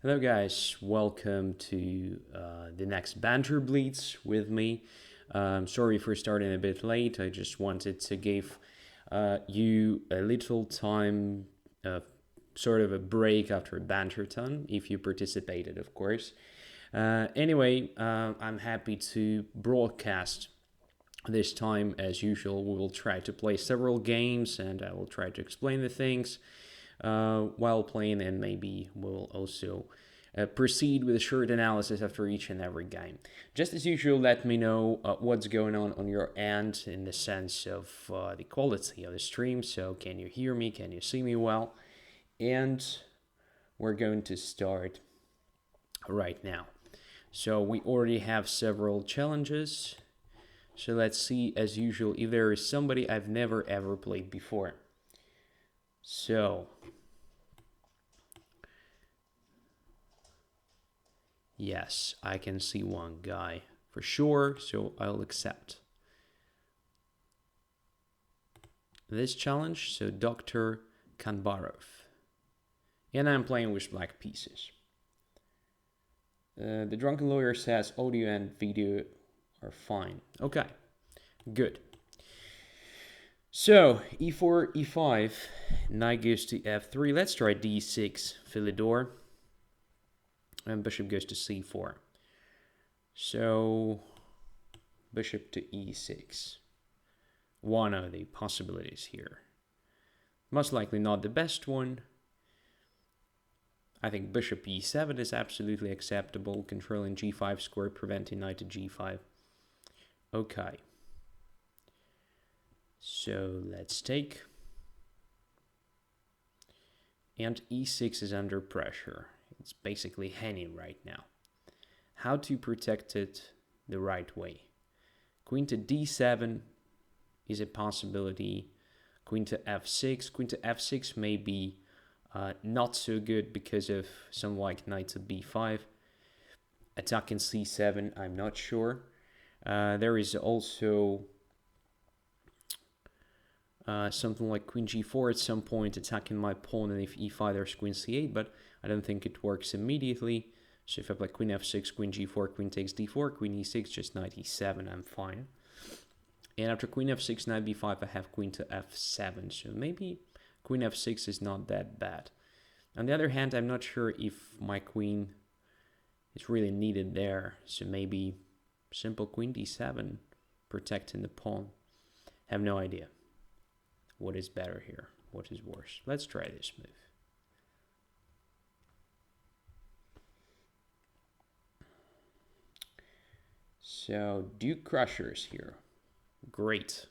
Hello guys, welcome to the next Banter Blitz with me. Sorry for starting a bit late, I just wanted to give you a little time, sort of a break after Banterton, if you participated of course. Anyway, I'm happy to broadcast this time as usual. We will try to play several games and I will try to explain the things while playing, and maybe we'll also proceed with a short analysis after each and every game. Just as usual, let me know what's going on your end in the sense of the quality of the stream. So can you hear me? Can you see me well? And we're going to start right now. So we already have several challenges. So let's see, as usual, if there is somebody I've never ever played before. So, yes, I can see one guy for sure, so I'll accept this challenge. So, Dr. Kanbarov. And I'm playing with black pieces. The drunken lawyer says audio and video are fine. Okay, good. So, e4, e5, knight goes to f3. Let's try d6, Philidor. And bishop goes to c4. So, bishop to e6. One of the possibilities here. Most likely not the best one. I think bishop e7 is absolutely acceptable, controlling g5 square, preventing knight to g5. Okay. So let's take. And e6 is under pressure. It's basically hanging right now. How to protect it the right way? Queen to d7 is a possibility. Queen to f6. Queen to f6 may be not so good because of some like knight to b5. Attacking c7, I'm not sure. There is also something like queen g4 at some point, attacking my pawn, and if e5 there's queen c8, but I don't think it works immediately. So if I play queen f6, queen g4, queen takes d4, queen e6, just knight e7, I'm fine. And after queen f6, knight b5, I have queen to f7, so maybe queen f6 is not that bad. On the other hand, I'm not sure if my queen is really needed there, so maybe simple queen d7, protecting the pawn. Have no idea. What is better here? What is worse? Let's try this move. So, Duke Crushers here. Great.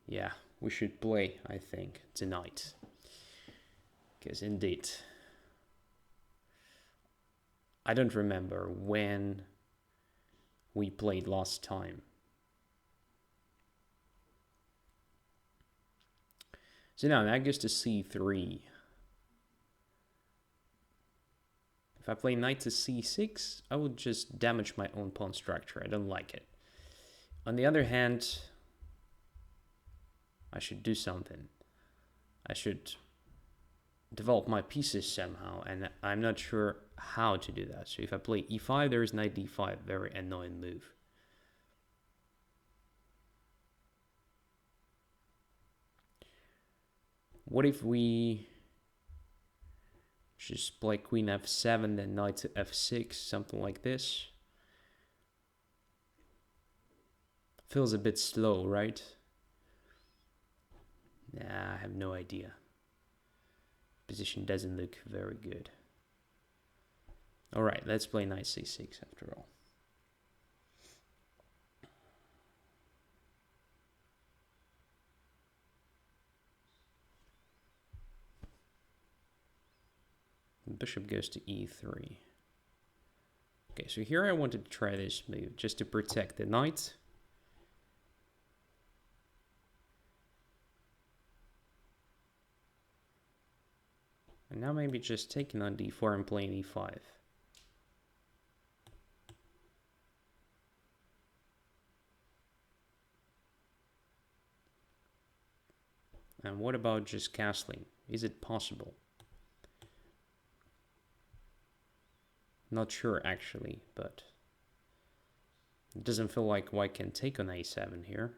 Yeah, we should play, I think, tonight. Because indeed, I don't remember when we played last time. So now that goes to c3. If I play knight to c6, I would just damage my own pawn structure. I don't like it. On the other hand, I should do something. I should develop my pieces somehow, and I'm not sure how to do that. So if I play e5, there is knight d5, very annoying move. What if we just play queen f7, then knight to f6, something like this? Feels a bit slow, right? Nah, I have no idea. Position doesn't look very good. Alright, let's play knight c6 after all. Bishop goes to e3. Okay, so here I wanted to try this move just to protect the knight. And now maybe just taking on d4 and playing e5. And what about just castling? Is it possible? Not sure actually, but it doesn't feel like white can take on a7 here.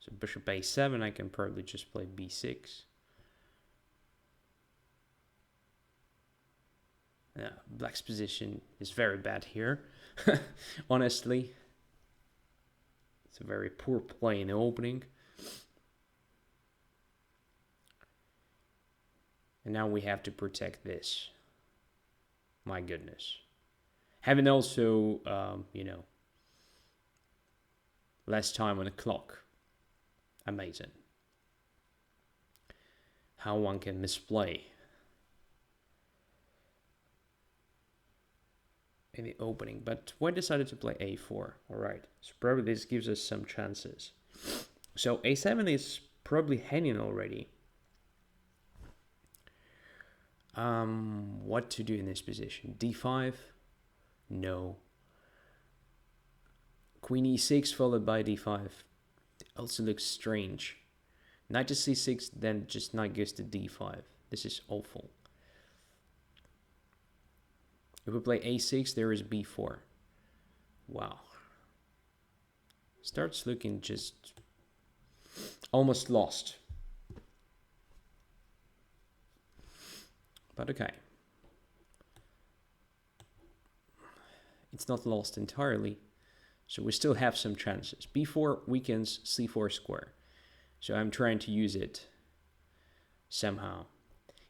So bishop a7, I can probably just play b6. Yeah, black's position is very bad here, honestly. It's a very poor play in the opening. And now we have to protect this. My goodness. Having also, you know, less time on the clock. Amazing. How one can misplay in the opening. But white decided to play a4. Alright, so probably this gives us some chances. So a7 is probably hanging already. What to do in this position? d5? No. Queen e6 followed by d5. It also looks strange. Knight to c6, then just knight goes to d5. This is awful. If we play a6, there is b4. Wow. Starts looking just almost lost. But okay. It's not lost entirely. So we still have some chances. b4 weakens c4 square. So I'm trying to use it somehow.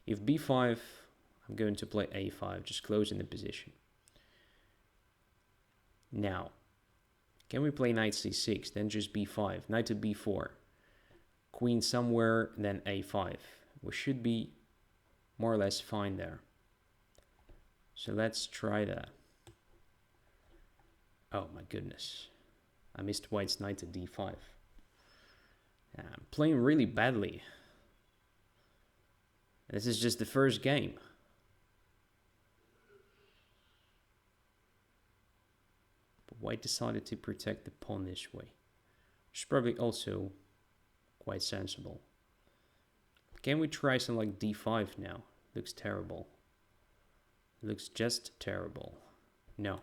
If b5, I'm going to play a5, just closing the position. Now, can we play knight c6, then just b5, knight to b4, queen somewhere, then a5. We should be more or less fine there. So let's try that. Oh my goodness. I missed white's knight to d5. Yeah, I'm playing really badly. This is just the first game. But white decided to protect the pawn this way, which is probably also quite sensible. Can we try something like d5 now? Looks terrible. Looks just terrible. No.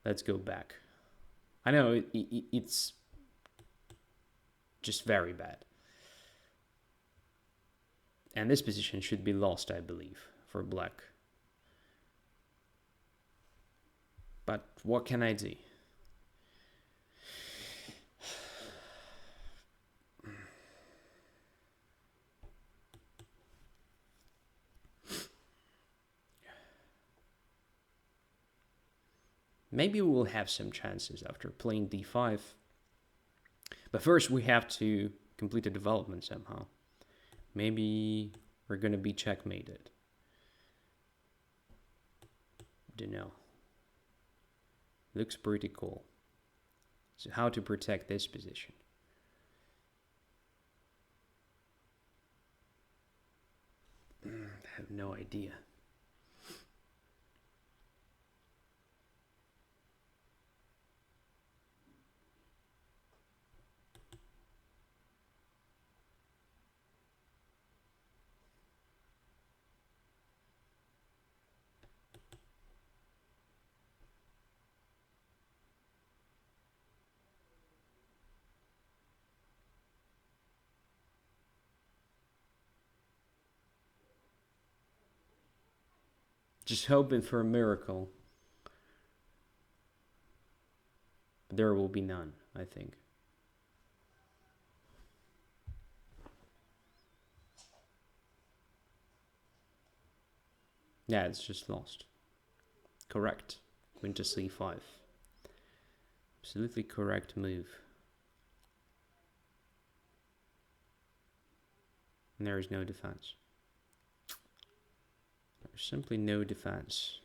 Let's go back. I know it's just very bad. And this position should be lost, I believe, for black. But what can I do? Maybe we will have some chances after playing d5. But first we have to complete the development somehow. Maybe we're going to be checkmated. Don't know. Looks pretty cool. So how to protect this position? I have no idea. Just hoping for a miracle. But there will be none, I think. Yeah, it's just lost. Correct. Queen to c5. Absolutely correct move. And there is no defense. There's simply no defense.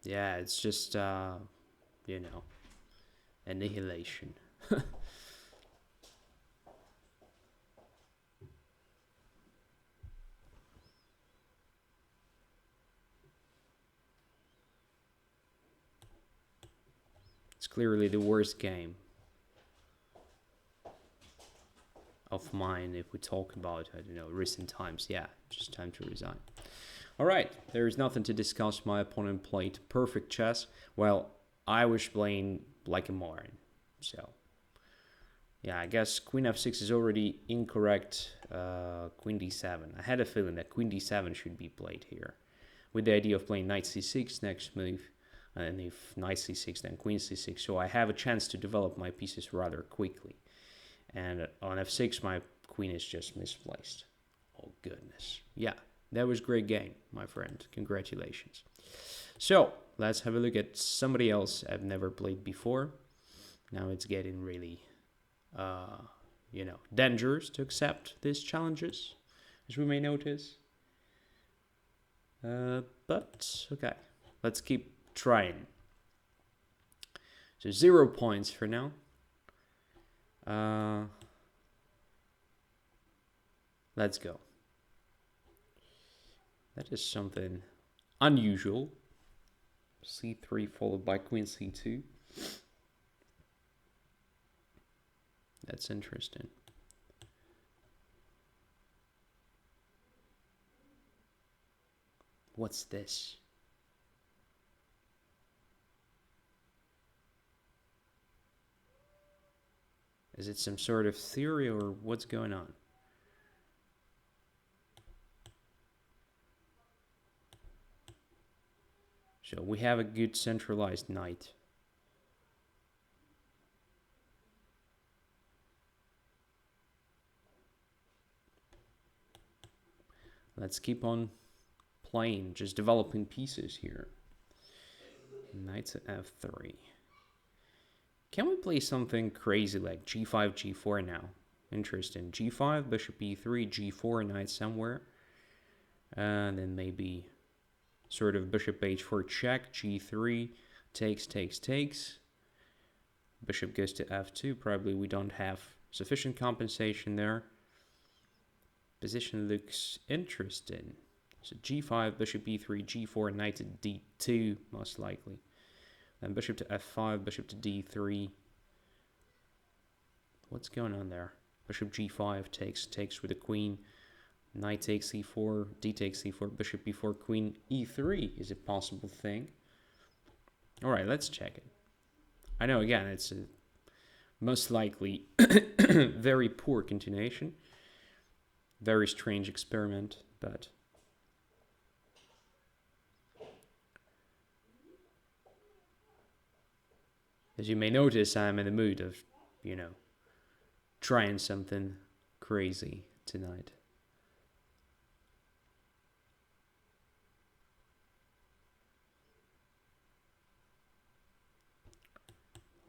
Yeah, it's just, you know, annihilation. It's clearly the worst game of mine if we talk about, I don't know, recent times. Yeah, just time to resign. All right, there is nothing to discuss. My opponent played perfect chess. Well, I was playing like a moron. So, yeah, I guess queen f6 is already incorrect. Queen d7. I had a feeling that queen d7 should be played here, with the idea of playing knight c6 next move. And if knight c6, then queen c6. So I have a chance to develop my pieces rather quickly. And on f6, my queen is just misplaced. Oh, goodness. Yeah, that was a great game, my friend. Congratulations. So let's have a look at somebody else I've never played before. Now it's getting really, dangerous to accept these challenges, as we may notice. But, okay, let's keep trying. So 0 points for now. Let's go. That is something unusual. c3 followed by queen c2. That's interesting. What's this? Is it some sort of theory or what's going on? So we have a good centralized knight. Let's keep on playing, just developing pieces here. Knight to f3. Can we play something crazy like g5, g4 now? Interesting. g5, bishop e3, g4, knight somewhere. And then maybe sort of bishop h4 check, g3, takes. Bishop goes to f2. Probably we don't have sufficient compensation there. Position looks interesting. So g5, bishop e3, g4, knight to d2, most likely. Then bishop to f5, bishop to d3. What's going on there? Bishop g5 takes with the queen. Knight takes e4, d takes e4, bishop b4, queen e3 is a possible thing. All right, let's check it. I know, again, it's a most likely very poor continuation. Very strange experiment, but as you may notice, I'm in the mood of, trying something crazy tonight.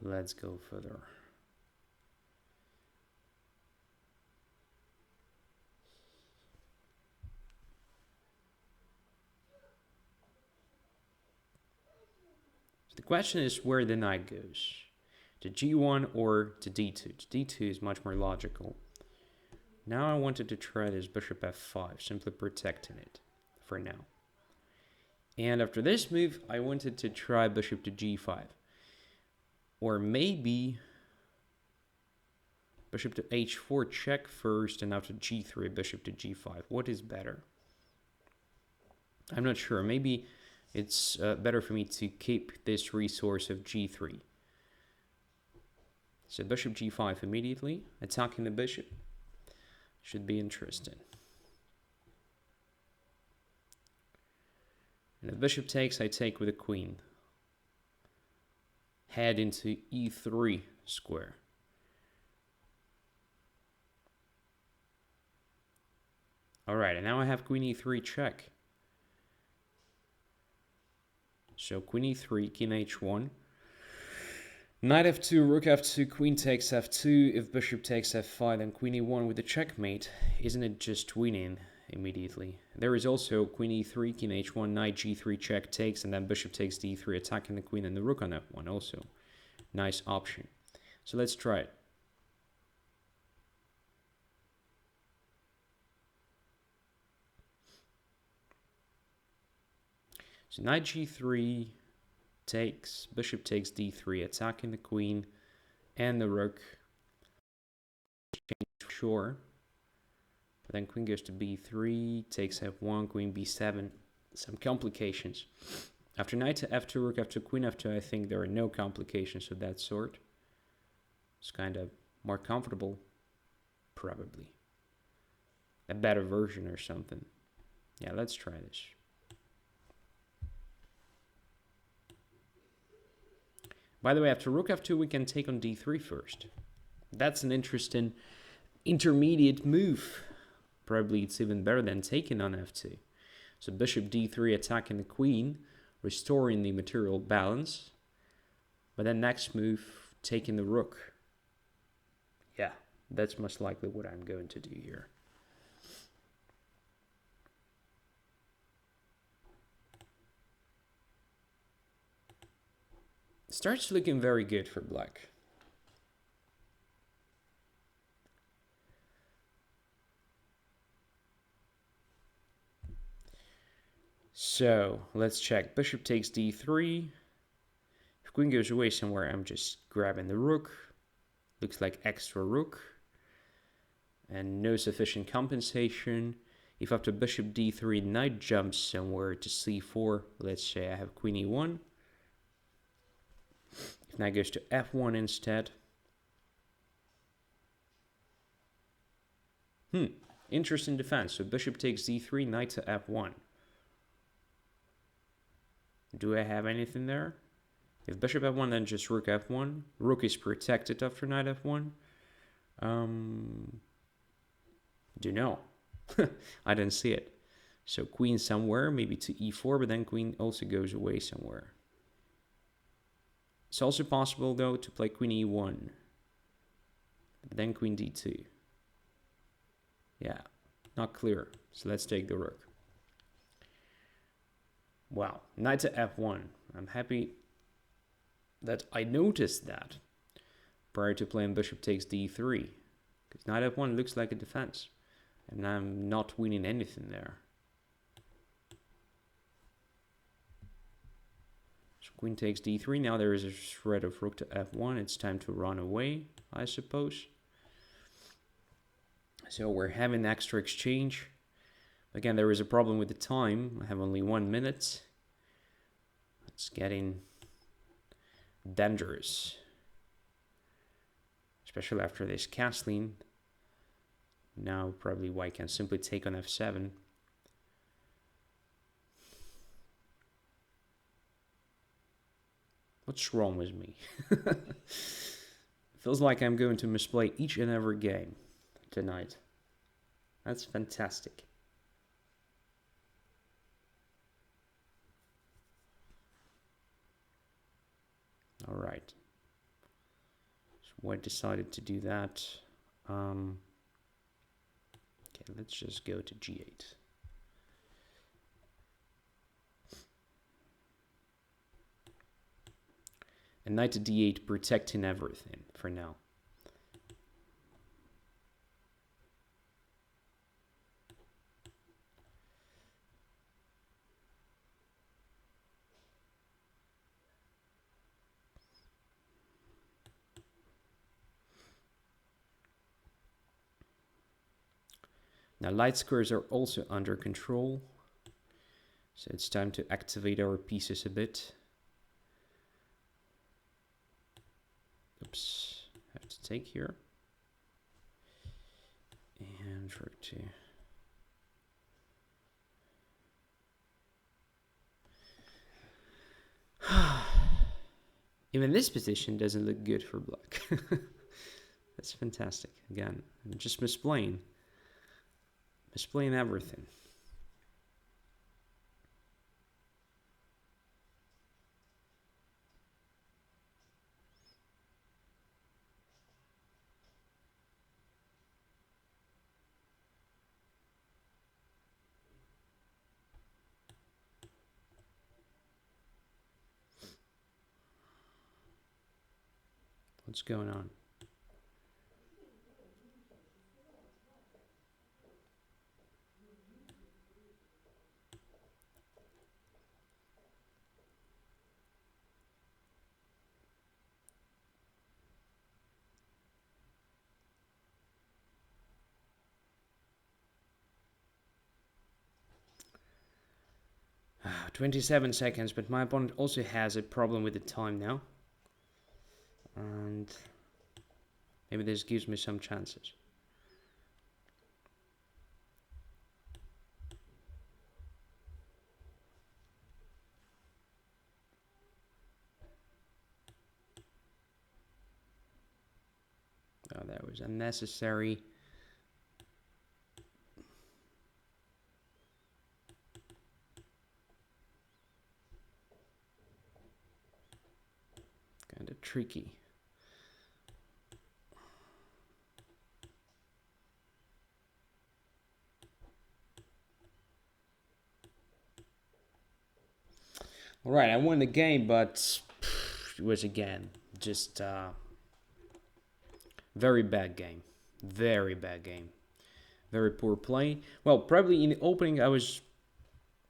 Let's go further. The question is where the knight goes. To g1 or to d2. To d2 is much more logical. Now I wanted to try this bishop f5, simply protecting it for now. And after this move, I wanted to try bishop to g5. Or maybe bishop to h4 check first, and after g3, bishop to g5. What is better? I'm not sure. Maybe it's better for me to keep this resource of g3. So bishop g5 immediately, attacking the bishop. Should be interesting. And if bishop takes, I take with a queen. Head into e3 square. All right, and now I have queen e3 check. So queen e3, king h1. Knight f2, rook f2, queen takes f2. If bishop takes f5, then queen e1 with the checkmate. Isn't it just winning immediately? There is also queen e3, king h1, knight g3 check takes, and then bishop takes d3, attacking the queen and the rook on f1 also. Nice option. So let's try it. So knight g3, takes, bishop takes d3, attacking the queen and the rook. Sure. But then queen goes to b3, takes f1, queen b7. Some complications. After knight to f2, rook f2, queen f2, I think there are no complications of that sort. It's kind of more comfortable, probably. A better version or something. Yeah, let's try this. By the way, after rook f2, we can take on d3 first. That's an interesting intermediate move. Probably it's even better than taking on f2. So bishop d3 attacking the queen, restoring the material balance. But then next move, taking the rook. Yeah, that's most likely what I'm going to do here. Starts looking very good for black. So let's check. Bishop takes d3. If queen goes away somewhere, I'm just grabbing the rook. Looks like extra rook. And no sufficient compensation. If after bishop d3, knight jumps somewhere to c4, let's say I have queen e1. If knight goes to f1 instead. Interesting defense. So bishop takes d3, knight to f1. Do I have anything there? If bishop f1, then just rook f1. Rook is protected after knight f1. Do know. I didn't see it. So queen somewhere, maybe to e4, but then queen also goes away somewhere. It's also possible, though, to play queen e1. But then queen d2. Yeah, not clear. So let's take the rook. Wow, knight to f1. I'm happy that I noticed that prior to playing bishop takes d3. Because knight f1 looks like a defense. And I'm not winning anything there. So queen takes d3. Now there is a threat of rook to f1. It's time to run away, I suppose. So we're having extra exchange. Again, there is a problem with the time. I have only 1 minute. It's getting dangerous. Especially after this castling. Now probably white can simply take on f7. What's wrong with me? Feels like I'm going to misplay each and every game tonight. That's fantastic. All right. So white decided to do that. Okay, let's just go to g8. And knight to d8, protecting everything for now. Now light squares are also under control. So it's time to activate our pieces a bit. Oops, have to take here. And rook 2. Even this position doesn't look good for black. That's fantastic. Again, I'm just misplaying everything. What's going on? 27 seconds, but my opponent also has a problem with the time now. And maybe this gives me some chances. Oh, that was unnecessary. Kind of tricky. All right, I won the game, but it was again just very bad game. Very bad game. Very poor play. Well, probably in the opening I was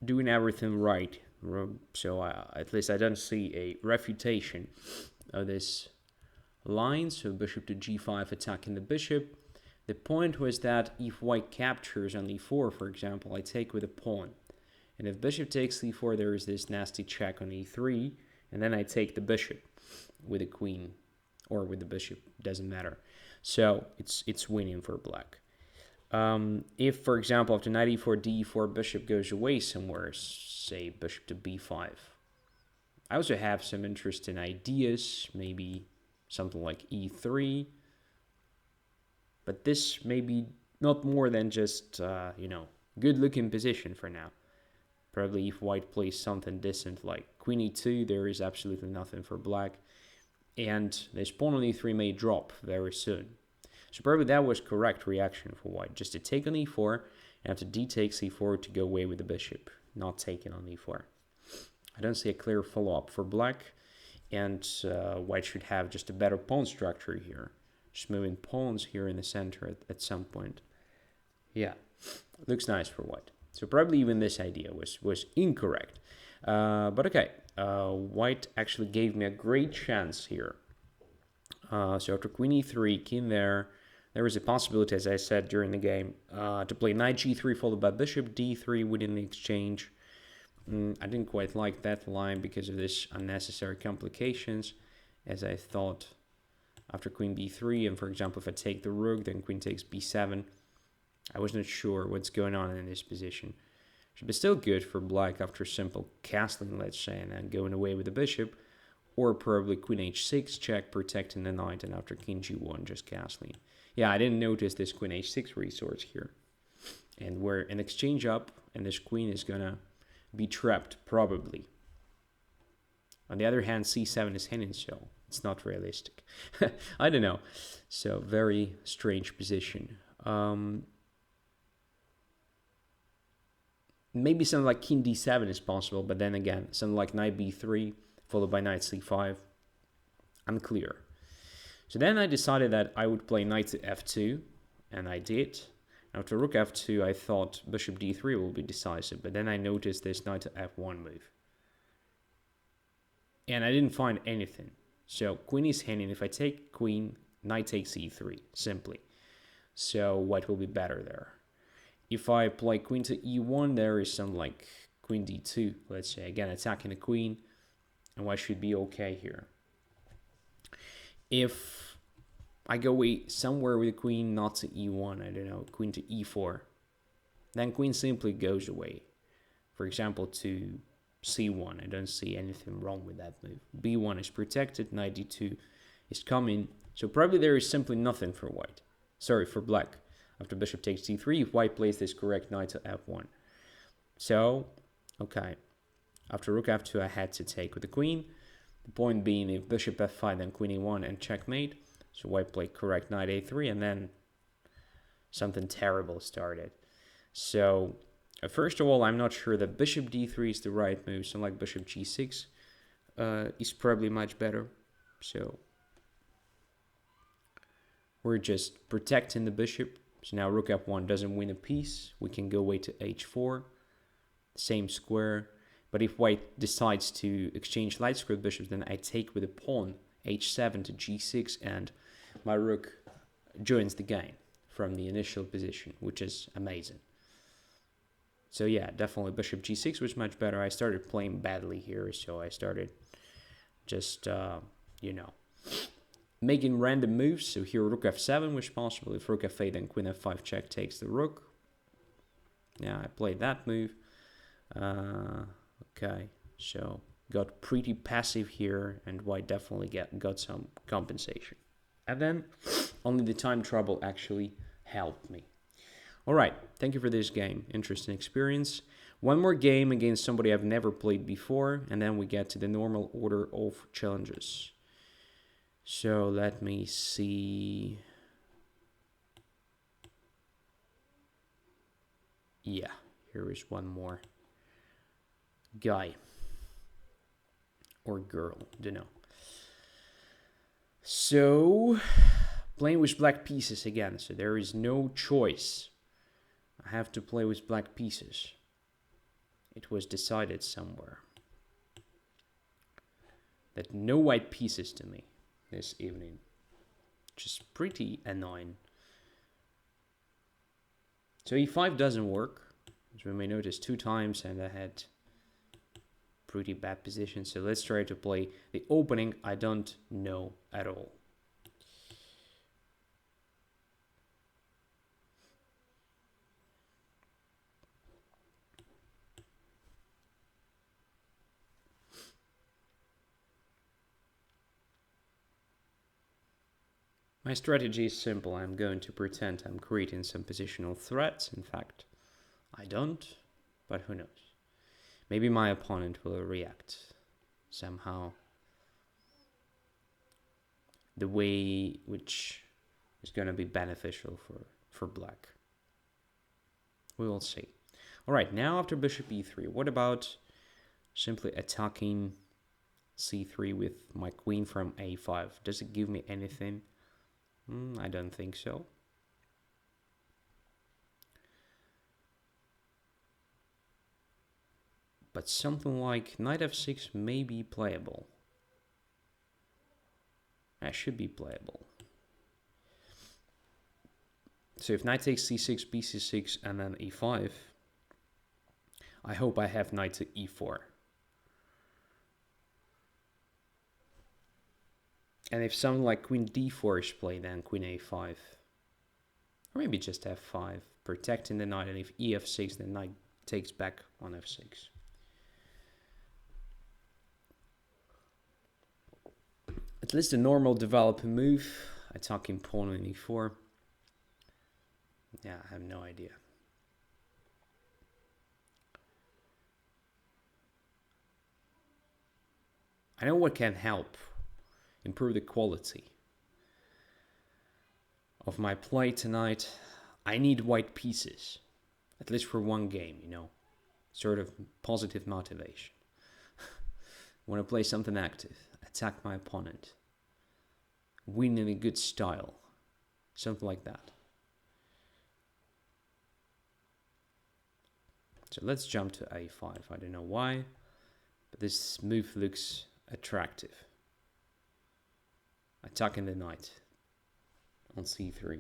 doing everything right. So at least I don't see a refutation of this line. So bishop to g5 attacking the bishop. The point was that if white captures on e4, for example, I take with a pawn. And if bishop takes e4, there is this nasty check on e3. And then I take the bishop with the queen or with the bishop. Doesn't matter. So it's winning for black. If, for example, after knight e4, d4, bishop goes away somewhere, say bishop to b5. I also have some interesting ideas, maybe something like e3. But this may be not more than just, good-looking position for now. Probably if white plays something decent like queen e2, there is absolutely nothing for black. And this pawn on e3 may drop very soon. So probably that was correct reaction for white, just to take on e4, and after d takes e4 to go away with the bishop, not taking on e4. I don't see a clear follow-up for black, and white should have just a better pawn structure here. Just moving pawns here in the center at some point. Yeah, looks nice for white. So probably even this idea was incorrect. But okay, white actually gave me a great chance here. So after queen e3, king there was a possibility, as I said during the game, to play knight g3 followed by bishop d3 within the exchange. I didn't quite like that line because of this unnecessary complications, as I thought after queen b3, and for example, if I take the rook, then queen takes b7. I was not sure what's going on in this position. Should be still good for black after simple castling, let's say, and then going away with the bishop, or probably queen h6 check, protecting the knight, and after king g1 just castling. Yeah, I didn't notice this queen h6 resource here. And we're an exchange up, and this queen is gonna be trapped, probably. On the other hand, c7 is hidden, so it's not realistic. I don't know. So, very strange position. Maybe something like king d7 is possible, but then again, something like knight b3, followed by knight c5, unclear. So then I decided that I would play knight to f2, and I did. After rook f2, I thought bishop d3 will be decisive, but then I noticed this knight to f1 move. And I didn't find anything. So queen is hanging. If I take queen, knight takes e3, simply. So white will be better there. If I play queen to e1, there is some like queen d2, let's say, again attacking the queen, and white should be okay here. If I go somewhere with the queen, not to e1, I don't know, queen to e4, then queen simply goes away. For example, to c1, I don't see anything wrong with that move. b1 is protected, knight d2 is coming, so probably there is simply nothing for white. Sorry, for black. After bishop takes d3, if white plays this correct, knight to f1. So, okay. After rook f2, I had to take with the queen. The point being, if bishop f5, then queen e1 and checkmate. So white played correct knight a3, and then something terrible started. So, first of all, I'm not sure that bishop d3 is the right move. So like bishop g6 is probably much better. So we're just protecting the bishop. So now rook f1 doesn't win a piece. We can go away to h4, same square. But if white decides to exchange light square bishops, then I take with a pawn h7 to g6, and my rook joins the game from the initial position, which is amazing. So yeah, definitely bishop g6 was much better. I started playing badly here, so I started just, you know, making random moves. So here rook f7 was possible. If rook f8, then queen f5 check takes the rook. Yeah, I played that move. Okay, so got pretty passive here, and white definitely got some compensation. And then only the time trouble actually helped me. All right, thank you for this game. Interesting experience. One more game against somebody I've never played before, and then we get to the normal order of challenges. So let me see. Yeah, here is one more guy or girl, don't know. So playing with black pieces again, so there is no choice. I have to play with black pieces. It was decided somewhere that no white pieces to me this evening, which is pretty annoying. So e5 doesn't work, as we may notice 2 times, and I had pretty bad position. So let's try to play the opening I don't know at all. My strategy is simple. I'm going to pretend I'm creating some positional threats. In fact, I don't, but who knows? Maybe my opponent will react somehow the way which is going to be beneficial for black. We will see. All right, now after bishop e3, what about simply attacking c3 with my queen from a5? Does it give me anything? I don't think so. But something like knight f6 may be playable. That should be playable. So if knight takes c6, bc6, and then e5, I hope I have knight to e4. And if something like queen d4 is played, then queen a5. Or maybe just f5, protecting the knight, and if ef6, then knight takes back on f6. At least a normal developing move, attacking pawn on e4. Yeah, I have no idea. I know what can help improve the quality of my play tonight. I need white pieces, at least for one game, you know, sort of positive motivation. Want to play something active, attack my opponent, win in a good style, something like that. So let's jump to a5. I don't know why, but this move looks attractive. Attacking the knight on c3.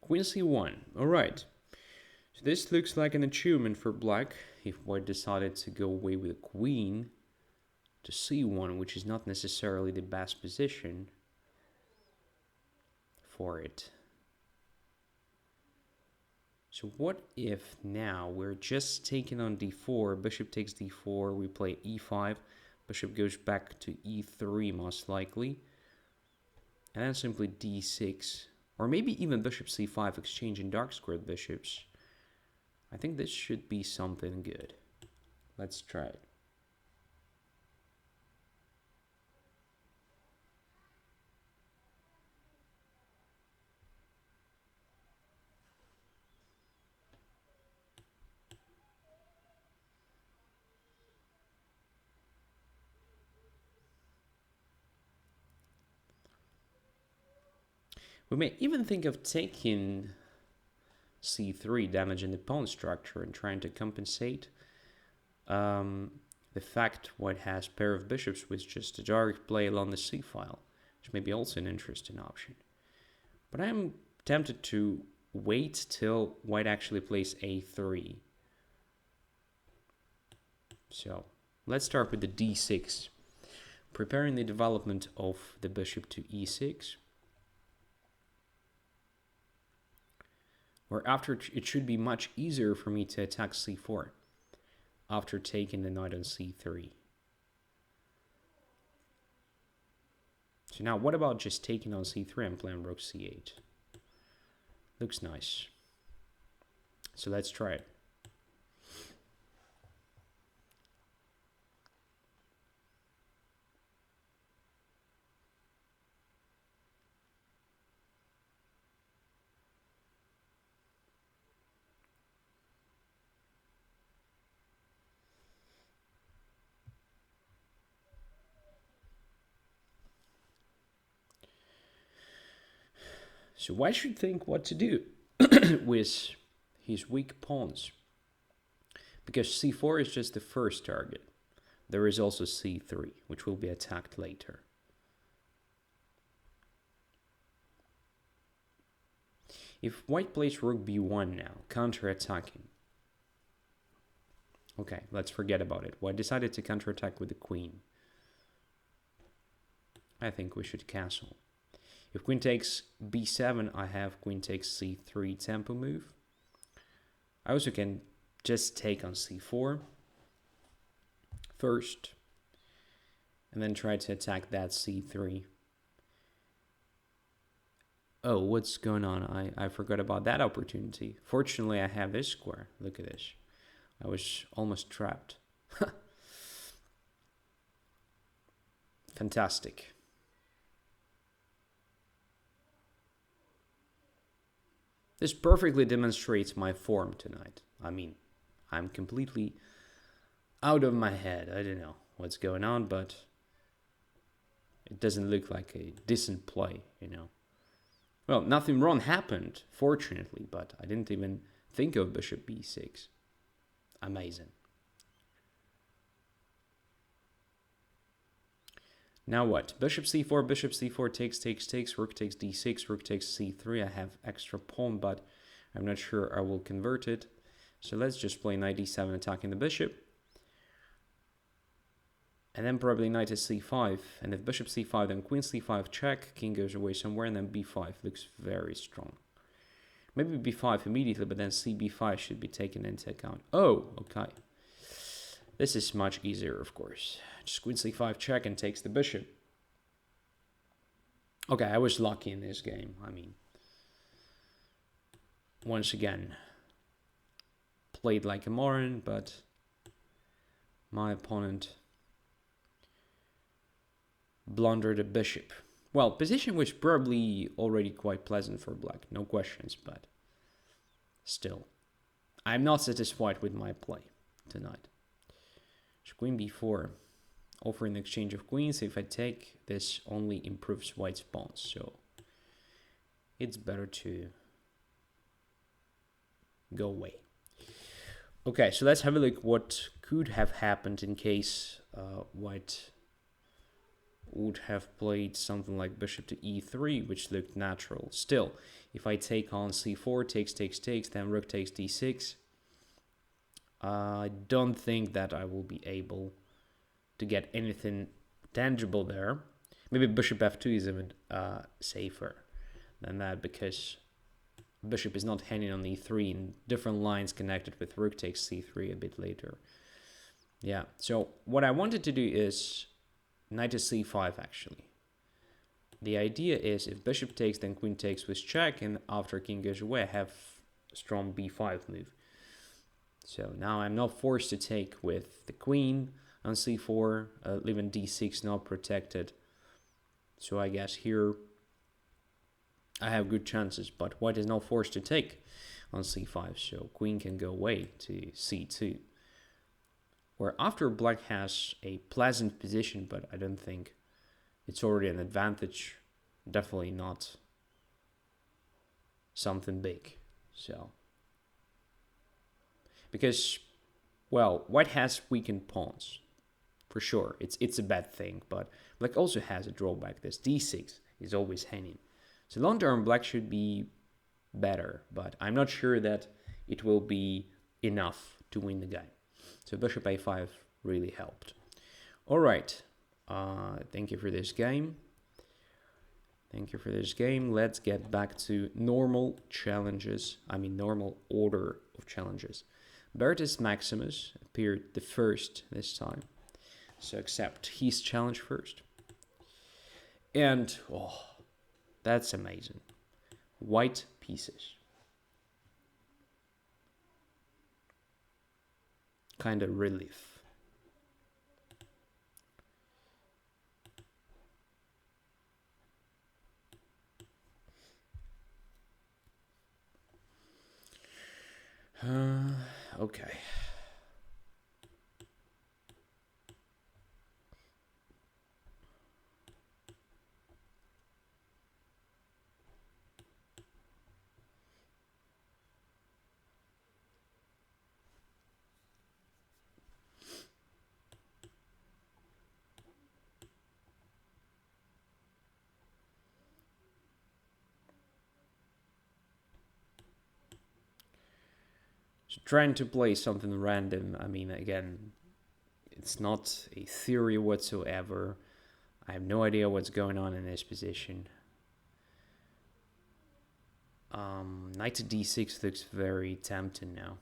Queen c1. All right. So this looks like an achievement for black if white decided to go away with a queen to c1, which is not necessarily the best position for it. So what if now we're just taking on d4, bishop takes d4, we play e5, bishop goes back to e3 most likely, and then simply d6, or maybe even bishop c5 exchanging dark squared bishops. I think this should be something good. Let's try it. We may even think of taking c3, damaging the pawn structure and trying to compensate the fact white has pair of bishops with just a direct play along the c file, which may be also an interesting option. But I'm tempted to wait till white actually plays a3. So let's start with the d6, preparing the development of the bishop to e6. Where after it should be much easier for me to attack c4 after taking the knight on c3. So now what about just taking on c3 and playing rook c8? Looks nice. So let's try it. So white should think what to do with his weak pawns. Because c4 is just the first target. There is also c3, which will be attacked later. If white plays rook b1 now, counter-attacking. Okay, let's forget about it. White decided to counter-attack with the queen. I think we should castle. If queen takes b7, I have queen takes c3 tempo move. I also can just take on c4 first, and then try to attack that c3. Oh, what's going on? I forgot about that opportunity. Fortunately, I have this square. Look at this. I was almost trapped. Fantastic. This perfectly demonstrates my form tonight. I mean, I'm completely out of my head. I don't know what's going on, but it doesn't look like a decent play, you know. Well, nothing wrong happened, fortunately, but I didn't even think of bishop b6. Amazing. Now what? Bishop c4 takes, rook takes d6, rook takes c3. I have extra pawn, but I'm not sure I will convert it. So let's just play knight d7 attacking the bishop. And then probably knight to c5. And if bishop c5, then queen c5 check, king goes away somewhere, and then b5 looks very strong. Maybe b5 immediately, but then cb5 should be taken into account. Oh, okay. This is much easier, of course. Just queen c5 check and takes the bishop. Okay, I was lucky in this game. I mean, once again, played like a moron, but my opponent blundered a bishop. Well, position was probably already quite pleasant for black, no questions, but still, I'm not satisfied with my play tonight. So queen b4, offering the exchange of queens. If I take, this only improves white's pawns, so it's better to go away. Okay, so let's have a look what could have happened in case white would have played something like bishop to e3, which looked natural. Still, if I take on c4, takes, then rook takes d6, I don't think that I will be able to get anything tangible there. Maybe bishop f2 is even safer than that, because bishop is not hanging on e3 in different lines connected with rook takes c3 a bit later. Yeah, so what I wanted to do is knight to c5 actually. The idea is if bishop takes, then queen takes with check, and after king goes away, I have a strong b5 move. So now I'm not forced to take with the queen on c4, leaving d6 not protected. So I guess here I have good chances, but white is not forced to take on c5, so queen can go away to c2. Where after black has a pleasant position, but I don't think it's already an advantage. Definitely not something big. So, because, well, white has weakened pawns. For sure, it's a bad thing, but black also has a drawback. This d6 is always hanging. So long term, black should be better, but I'm not sure that it will be enough to win the game. So bishop a5 really helped. All right, thank you for this game. Thank you for this game. Let's get back to normal challenges. I mean, normal order of challenges. Bertus Maximus appeared the first this time. So accept his challenge first. And, oh, that's amazing. White pieces. Kind of relief. Okay. So trying to play something random, I mean, again, it's not a theory whatsoever. I have no idea what's going on in this position. Knight to d6 looks very tempting now.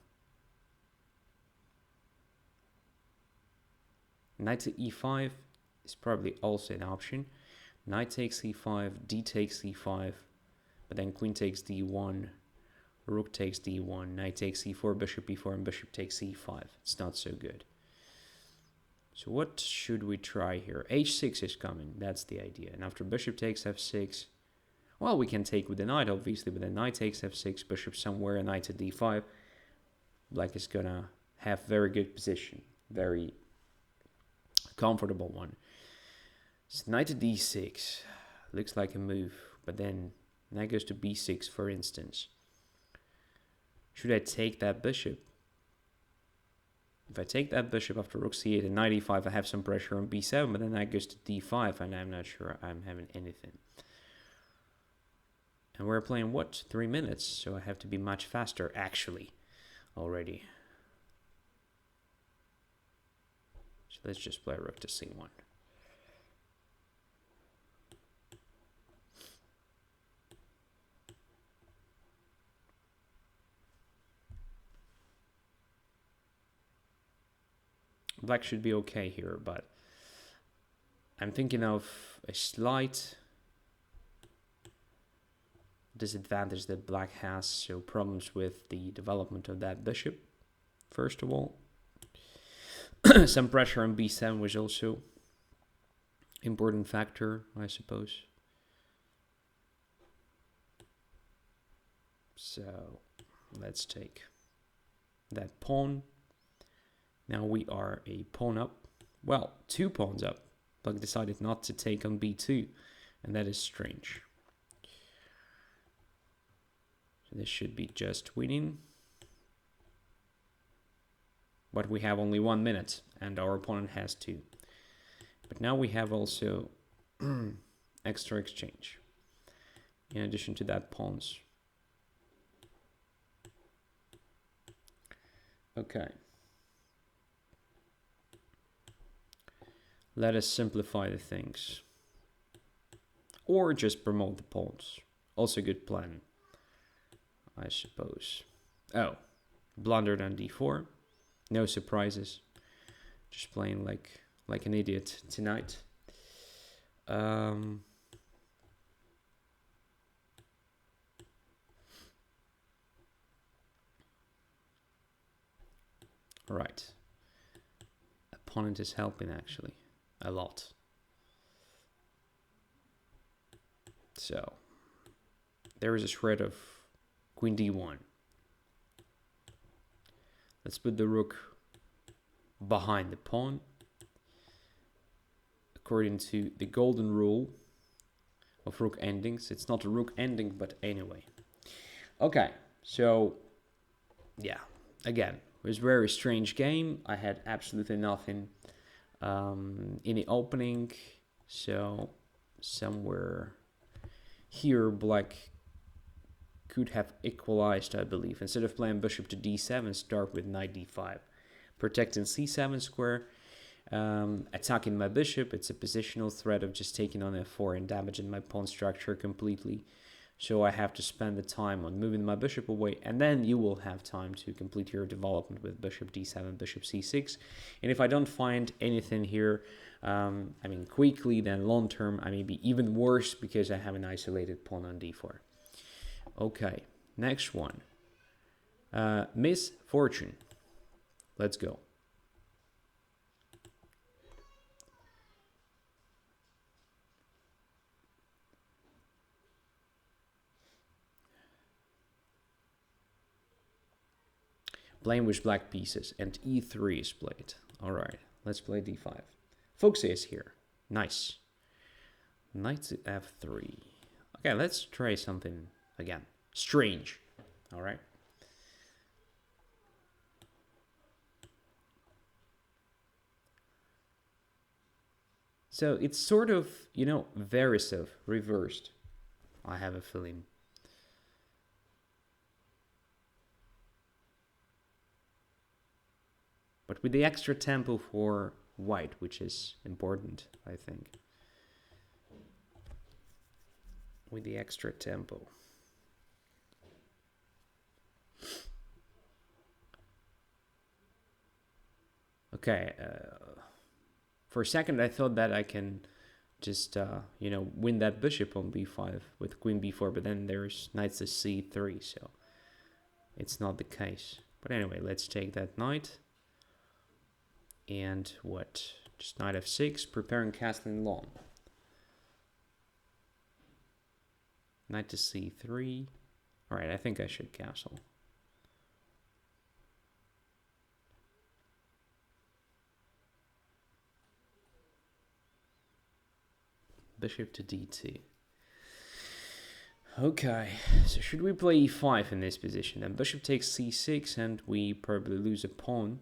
Knight to e5 is probably also an option. Knight takes e5, d takes e5, but then queen takes d1, rook takes d1, knight takes e4, bishop e4, and bishop takes e5. It's not so good. So what should we try here? h6 is coming, that's the idea. And after bishop takes f6, well, we can take with the knight, obviously, but then knight takes f6, bishop somewhere, knight to d5. Black is gonna have very good position, very comfortable one. So knight to d6 looks like a move, but then knight goes to b6, for instance. Should I take that bishop? If I take that bishop after rook c8 and knight e5, I have some pressure on b7, but then knight goes to d5, and I'm not sure I'm having anything. And we're playing, what, 3 minutes? So I have to be much faster, actually, already. So let's just play rook to c1. Black should be okay here, but I'm thinking of a slight disadvantage that black has, so problems with the development of that bishop, first of all. Some pressure on b7 was also important factor, I suppose. So let's take that pawn. Now we are a pawn up. Well, 2 pawns up. Black decided not to take on b2, and that is strange. So this should be just winning. But we have only 1 minute, and our opponent has 2. But now we have also extra exchange. In addition to that, pawns. Okay. Let us simplify the things. Or just promote the pawns. Also a good plan, I suppose. Oh, blundered on d4. No surprises. Just playing like an idiot tonight. Right. Opponent is helping actually a lot. So there is a shred of queen d1. Let's put the rook behind the pawn. According to the golden rule of rook endings, it's not a rook ending, but anyway. Okay, so yeah, again, it was a very strange game. I had absolutely nothing in the opening, so somewhere here black could have equalized, I believe. Instead of playing bishop to d7, start with knight d5, protecting c7 square, attacking my bishop. It's a positional threat of just taking on f4 and damaging my pawn structure completely. So I have to spend the time on moving my bishop away, and then you will have time to complete your development with bishop d7, bishop c6. And if I don't find anything here, I mean quickly, then long term I may be even worse because I have an isolated pawn on d4. Okay, next one. Miss Fortune. Let's go. Playing with black pieces, and e3 is played. All right, let's play d5. Foxy is here. Nice. Knight to f3. Okay, let's try something again. Strange. All right. So it's sort of, you know, Verisov reversed. I have a feeling. But with the extra tempo for white, which is important, I think. With the extra tempo. Okay, for a second I thought that I can just, you know, win that bishop on b5 with queen b4, but then there's knight to c3, so it's not the case. But anyway, let's take that knight. And what? Just knight f6, preparing castling long. Knight to c3. All right, I think I should castle. Bishop to d2. Okay, so should we play e5 in this position? Then bishop takes c6 and we probably lose a pawn.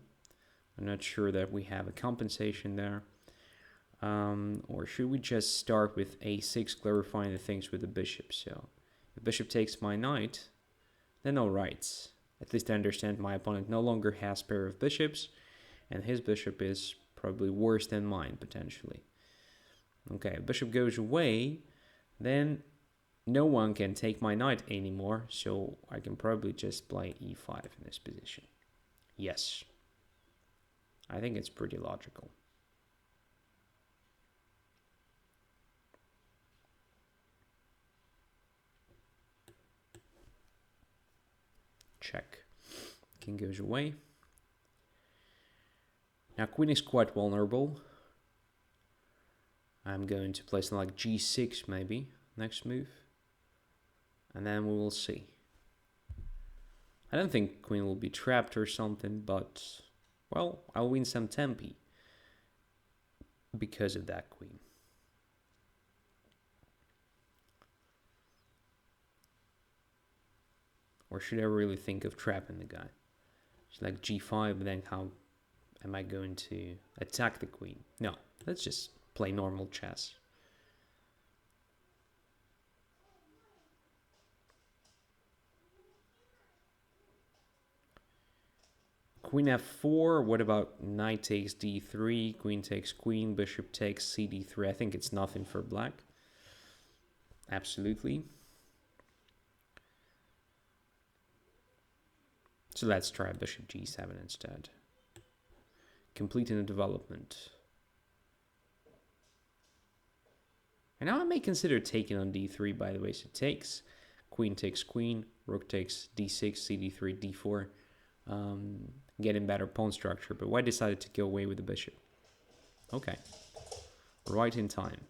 I'm not sure that we have a compensation there. Or should we just start with a6, clarifying the things with the bishop? So the bishop takes my knight, then all right. At least I understand my opponent no longer has pair of bishops, and his bishop is probably worse than mine, potentially. Okay, bishop goes away, then no one can take my knight anymore, so I can probably just play e5 in this position. Yes. I think it's pretty logical. Check. King goes away. Now queen is quite vulnerable. I'm going to play something like g6 maybe, next move. And then we will see. I don't think queen will be trapped or something, but, well, I'll win some tempi because of that queen. Or should I really think of trapping the guy? It's like g5, but then how am I going to attack the queen? No, let's just play normal chess. Queen f4, what about knight takes d3, queen takes queen, bishop takes cd3? I think it's nothing for black. Absolutely. So let's try bishop g7 instead. Completing the development. And now I may consider taking on d3, by the way. So takes queen, rook takes d6, cd3, d4. Getting better pawn structure, but why decided to go away with the bishop? Okay, right in time,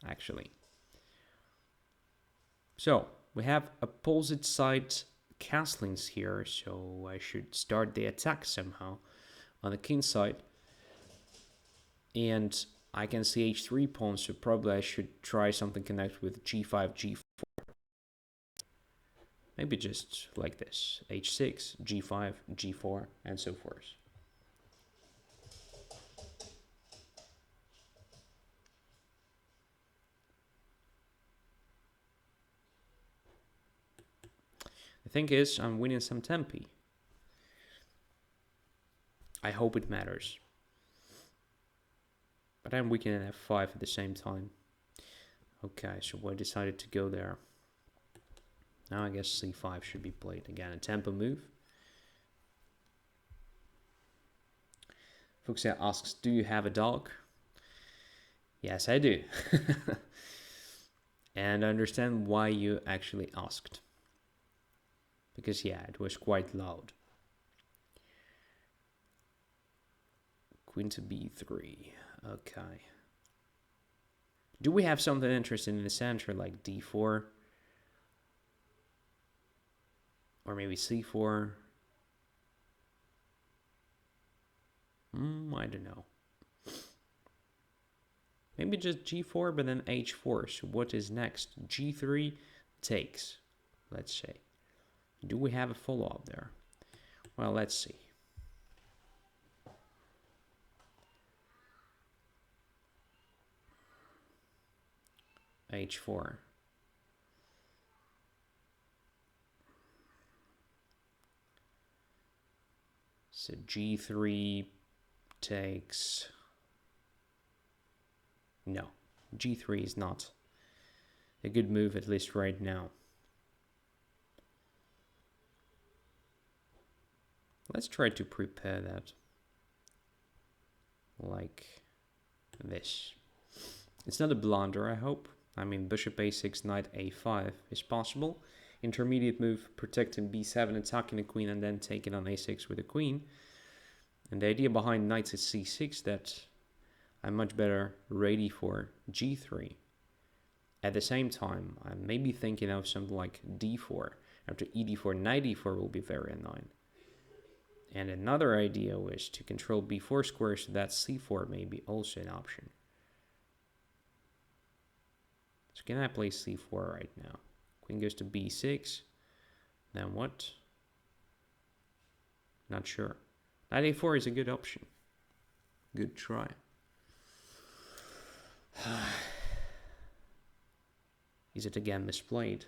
actually. So we have opposite side castlings here, so I should start the attack somehow on the king side. And I can see h3 pawn, so probably I should try something connect with g5, g4. Maybe just like this, h6, g5, g4, and so forth. The thing is, I'm winning some tempi. I hope it matters. But I'm weakening at f5 at the same time. Okay, so I decided to go there. Now I guess c5 should be played. Again, a tempo move. Fuxia asks, do you have a dog? Yes, I do. And I understand why you actually asked. Because yeah, it was quite loud. Queen to b3. Okay. Do we have something interesting in the center like d4? Or maybe c4? I don't know. Maybe just g4, but then h4. So what is next? g3 takes, let's say. Do we have a follow-up there? Well, let's see. h4. So g3 takes... No, g3 is not a good move, at least right now. Let's try to prepare that like this. It's not a blunder, I hope. I mean, bishop a6, knight a5 is possible. Intermediate move, protecting b7, attacking the queen, and then taking on a6 with the queen. And the idea behind knight is c6 that I'm much better ready for g3. At the same time, I'm maybe thinking of something like d4. After ed4, knight e4 will be very annoying. And another idea was to control b4 square, so that c4 may be also an option. So can I play c4 right now? Queen goes to b6. Then what? Not sure. Knight a4 is a good option. Good try. Is it again misplayed?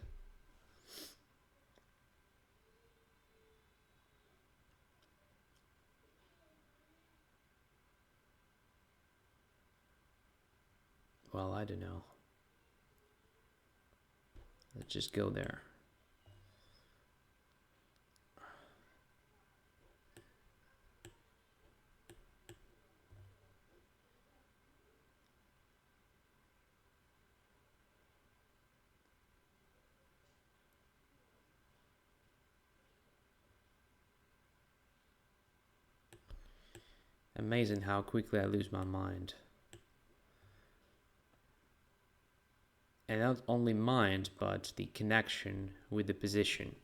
Well, I don't know. Let's just go there. Amazing how quickly I lose my mind. And not only mind, but the connection with the position.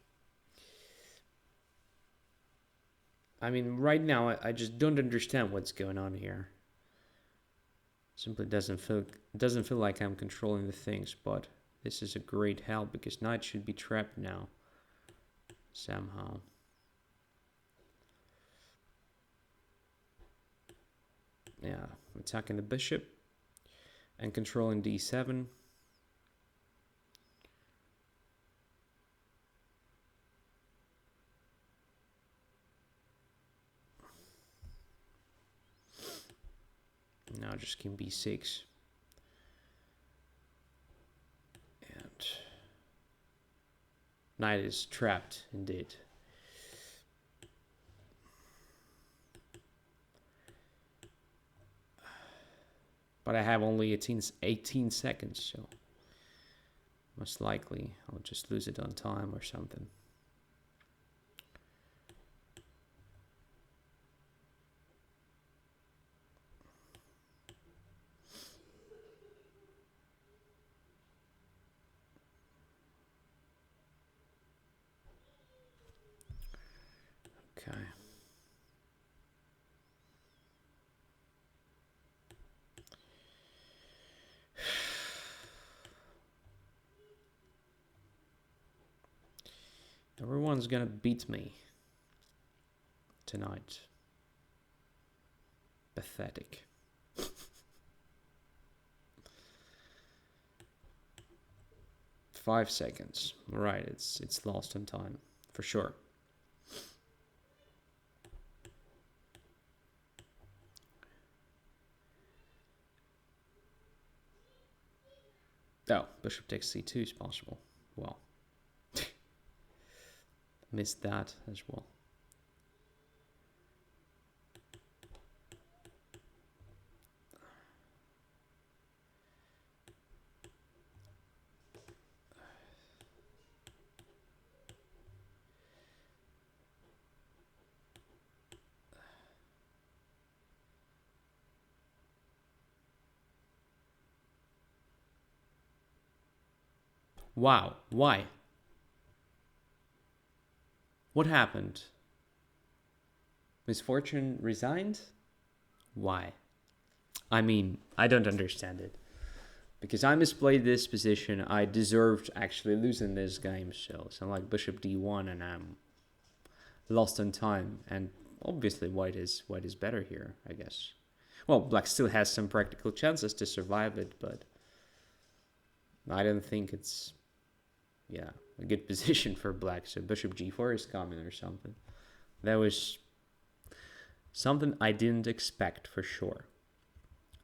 I mean, right now, I just don't understand what's going on here. Simply doesn't feel like I'm controlling the things, but this is a great help because knight should be trapped now. Somehow. Yeah, attacking the bishop and controlling d7. Now just king b6. And knight is trapped indeed. But I have only 18 seconds, so most likely I'll just lose it on time or something. Okay. Everyone's gonna beat me tonight. Pathetic. 5 seconds. Right, it's lost in time for sure. Oh, bishop takes c2 is possible. Well, missed that as well. Wow, why? What happened? Misfortune resigned? Why? I mean, I don't understand it. Because I misplayed this position, I deserved actually losing this game, so I'm like bishop d1 and I'm lost on time. And obviously white is better here, I guess. Well, black still has some practical chances to survive it, but I don't think it's, yeah, a good position for black. So bishop g4 is coming or something. That was something I didn't expect for sure,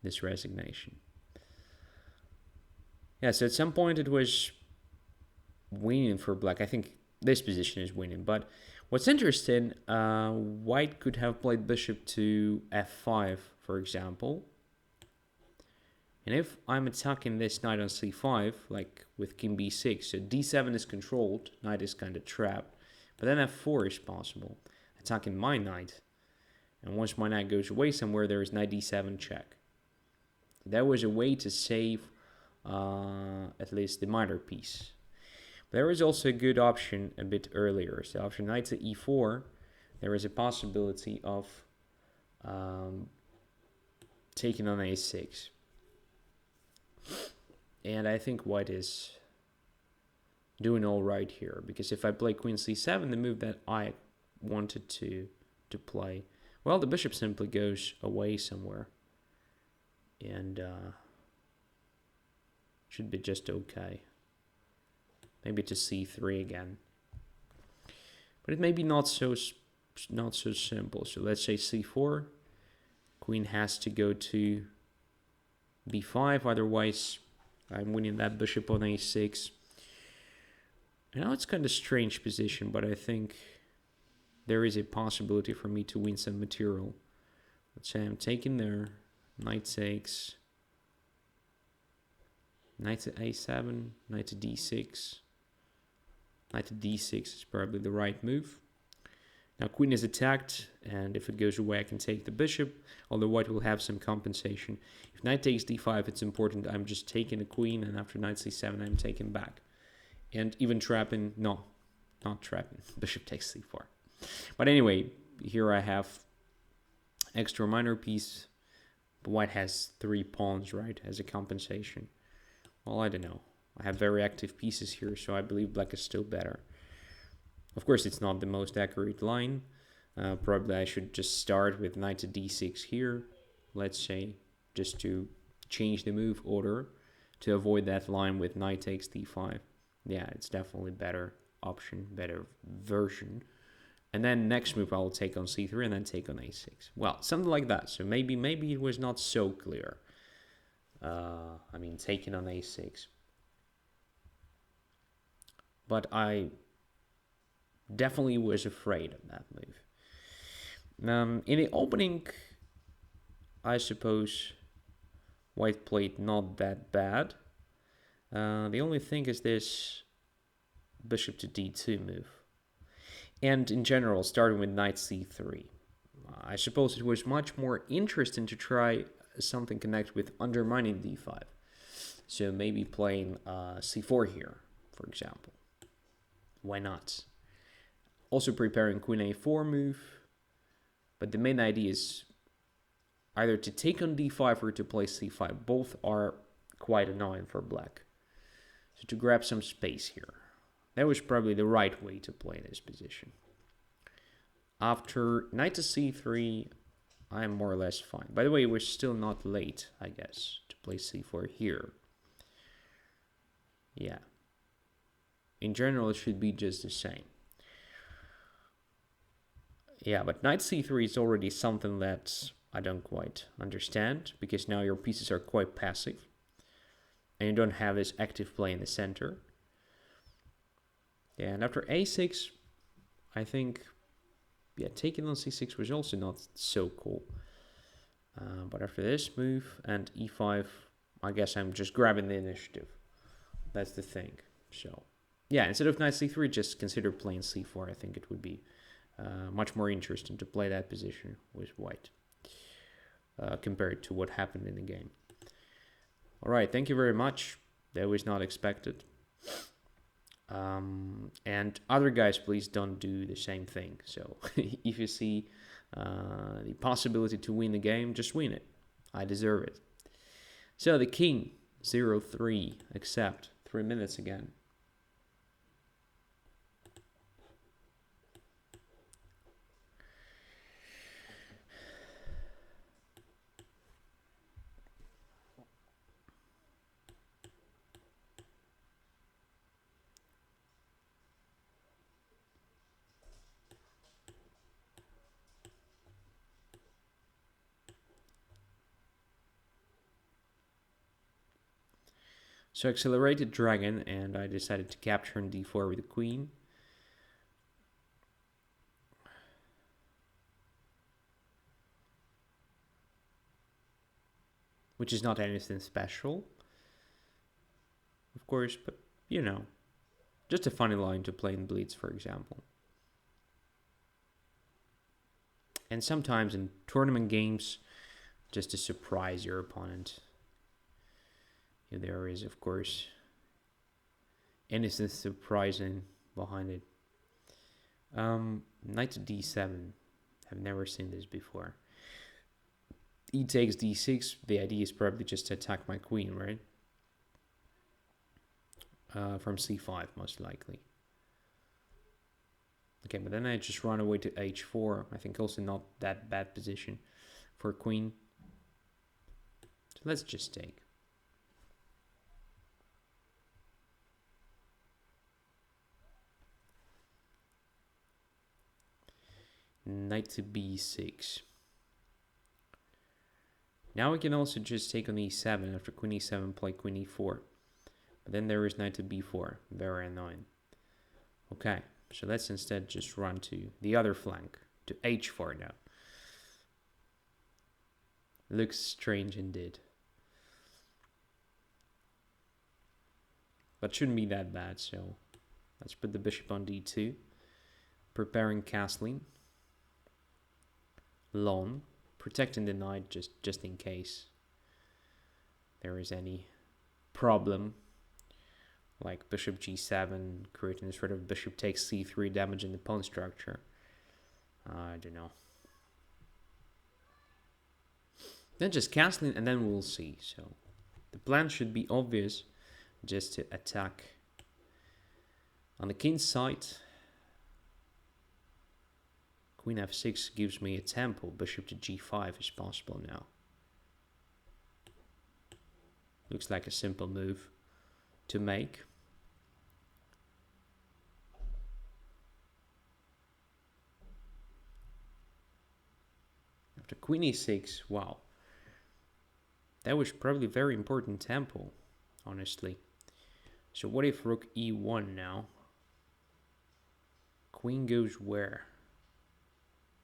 this resignation. Yeah, so at some point it was winning for black. I think this position is winning. But what's interesting, white could have played bishop to f5, for example. And if I'm attacking this knight on c5, like with king b6, so d7 is controlled, knight is kind of trapped. But then f4 is possible, attacking my knight. And once my knight goes away somewhere, there is knight d7 check. That was a way to save at least the minor piece. There is also a good option a bit earlier. So after knight to e4, there is a possibility of taking on a6. And I think white is doing all right here, because if I play queen c7, the move that I wanted to play, well, the bishop simply goes away somewhere. And should be just okay. Maybe to c3 again. But it may be not so simple. So let's say c4. Queen has to go to b5, otherwise I'm winning that bishop on a6. And now it's kind of strange position, but I think there is a possibility for me to win some material. Let's say I'm taking there, knight takes, knight to a7, knight to d6. Knight to d6 is probably the right move. Now queen is attacked, and if it goes away I can take the bishop, although white will have some compensation. If knight takes d5, it's important I'm just taking the queen, and after knight c7 I'm taking back. And even trapping, no, not trapping, bishop takes c4. But anyway, here I have extra minor piece, but white has 3 pawns, right, as a compensation. Well, I don't know. I have very active pieces here, so I believe black is still better. Of course, it's not the most accurate line. Probably I should just start with knight to d6 here, let's say, just to change the move order to avoid that line with knight takes d5. Yeah, it's definitely better option, better version. And then next move I'll take on c3 and then take on a6. Well, something like that. So maybe it was not so clear. I mean, taking on a6. But I definitely was afraid of that move. In the opening, I suppose white played not that bad. The only thing is this bishop to d2 move. And in general, starting with knight c3. I suppose it was much more interesting to try something connect with undermining d5. So maybe playing c4 here, for example. Why not? Also preparing queen a4 move. But the main idea is either to take on d5 or to play c5. Both are quite annoying for black. So to grab some space here. That was probably the right way to play this position. After knight to c3, I'm more or less fine. By the way, we're still not late, I guess, to play c4 here. Yeah. In general, it should be just the same. Yeah, but knight c3 is already something that I don't quite understand, because now your pieces are quite passive, and you don't have this active play in the center. Yeah, and after a6, I think, yeah, taking on c6 was also not so cool. But after this move and e5, I guess I'm just grabbing the initiative. That's the thing. So, yeah, instead of knight c3, just consider playing c4. I think it would be much more interesting to play that position with white compared to what happened in the game. All right, thank you very much. That was not expected. And other guys, please don't do the same thing. So if you see the possibility to win the game, just win it. I deserve it. So the king, 0-3, accept. 3 minutes again. So accelerated dragon, and I decided to capture on d4 with the queen. Which is not anything special, of course, but, you know, just a funny line to play in Blitz, for example. And sometimes in tournament games, just to surprise your opponent. There is, of course, anything surprising behind it. Knight to d7. I've never seen this before. E takes d6. The idea is probably just to attack my queen, right? From c5, most likely. Okay, but then I just run away to h4. I think also not that bad position for queen. So let's just take. Knight to b6. Now we can also just take on e7. After queen e7, play queen e4. But then there is knight to b4. Very annoying. Okay, so let's instead just run to the other flank, to h4 now. Looks strange indeed. But shouldn't be that bad, so let's put the bishop on d2. Preparing castling. Long. Protecting the knight just in case there is any problem. Like bishop g7, creating a sort of bishop takes c3, damaging the pawn structure. I don't know. Then just castling and then we'll see. So the plan should be obvious, just to attack on the king's side. Queen f6 gives me a tempo. Bishop to g5 is possible now. Looks like a simple move to make. After queen e6, wow. That was probably very important tempo, honestly. So what if rook e1 now? Queen goes where?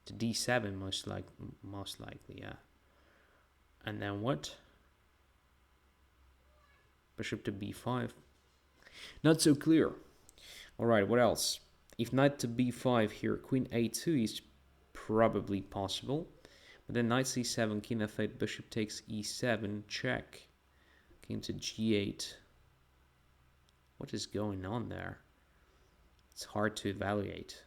To d7 most likely, yeah. And then what? Bishop to b5. Not so clear. Alright, what else? If knight to b5 here, queen a2 is probably possible. But then knight c7, king f8, bishop takes e7, check. King to g8. What is going on there? It's hard to evaluate.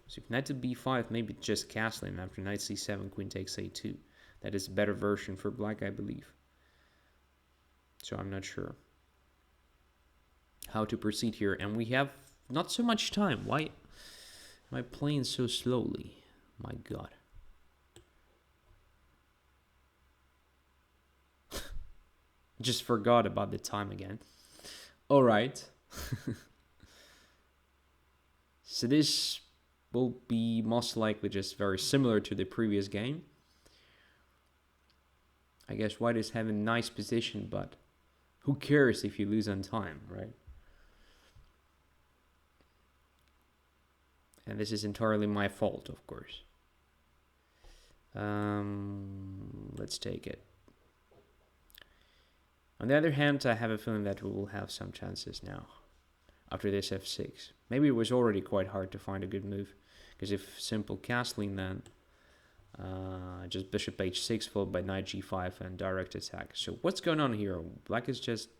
So if knight to b5, maybe just castling after knight c7, queen takes a2. That is a better version for black, I believe. So I'm not sure how to proceed here. And we have not so much time. Why am I playing so slowly? My God. Just forgot about the time again. All right. So this will be most likely just very similar to the previous game. I guess white is having nice position, but who cares if you lose on time, right? And this is entirely my fault, of course. Let's take it. On the other hand, I have a feeling that we will have some chances now. After this f6. Maybe it was already quite hard to find a good move. Because if simple castling, then just bishop h6 followed by knight g5 and direct attack. So what's going on here? Black is just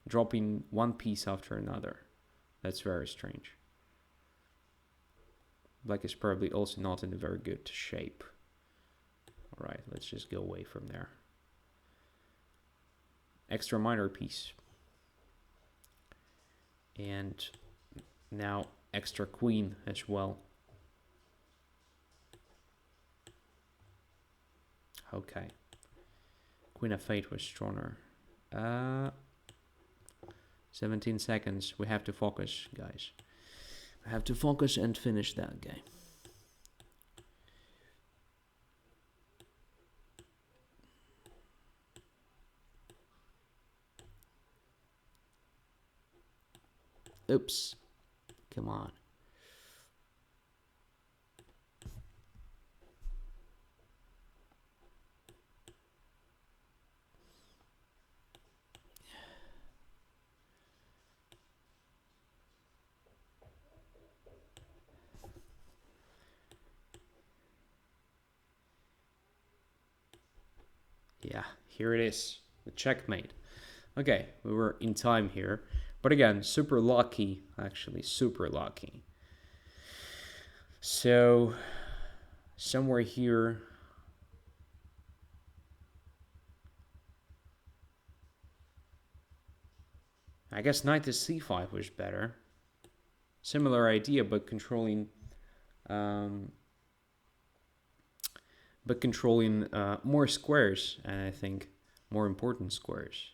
dropping one piece after another. That's very strange. Black is probably also not in a very good shape. Alright, let's just go away from there. Extra minor piece. And now extra queen as well. Okay. Queen f8 was stronger. 17 seconds. We have to focus, guys. We have to focus and finish that game. Oops. Come on. Yeah, here it is. The checkmate. Okay, we were in time here. But again, super lucky, actually, super lucky. So, somewhere here. I guess knight to c5 was better. Similar idea, but controlling more squares, and I think more important squares.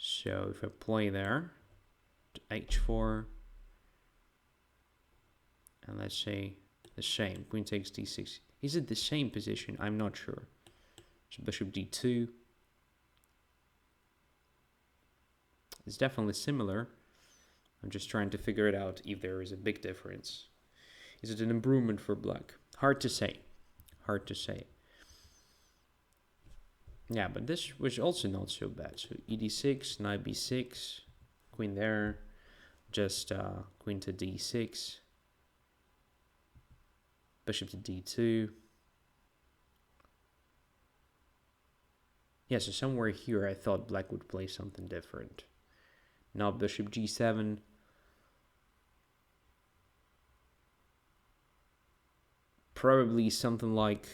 So if I play there, to h4, and let's say the same, queen takes d6. Is it the same position? I'm not sure. So bishop d2. It's definitely similar. I'm just trying to figure it out if there is a big difference. Is it an improvement for black? Hard to say. Hard to say. Yeah, but this was also not so bad. So ed6, knight b6, queen there, just queen to d6, bishop to d2. Yeah, so somewhere here I thought black would play something different. Now bishop g7. Probably something like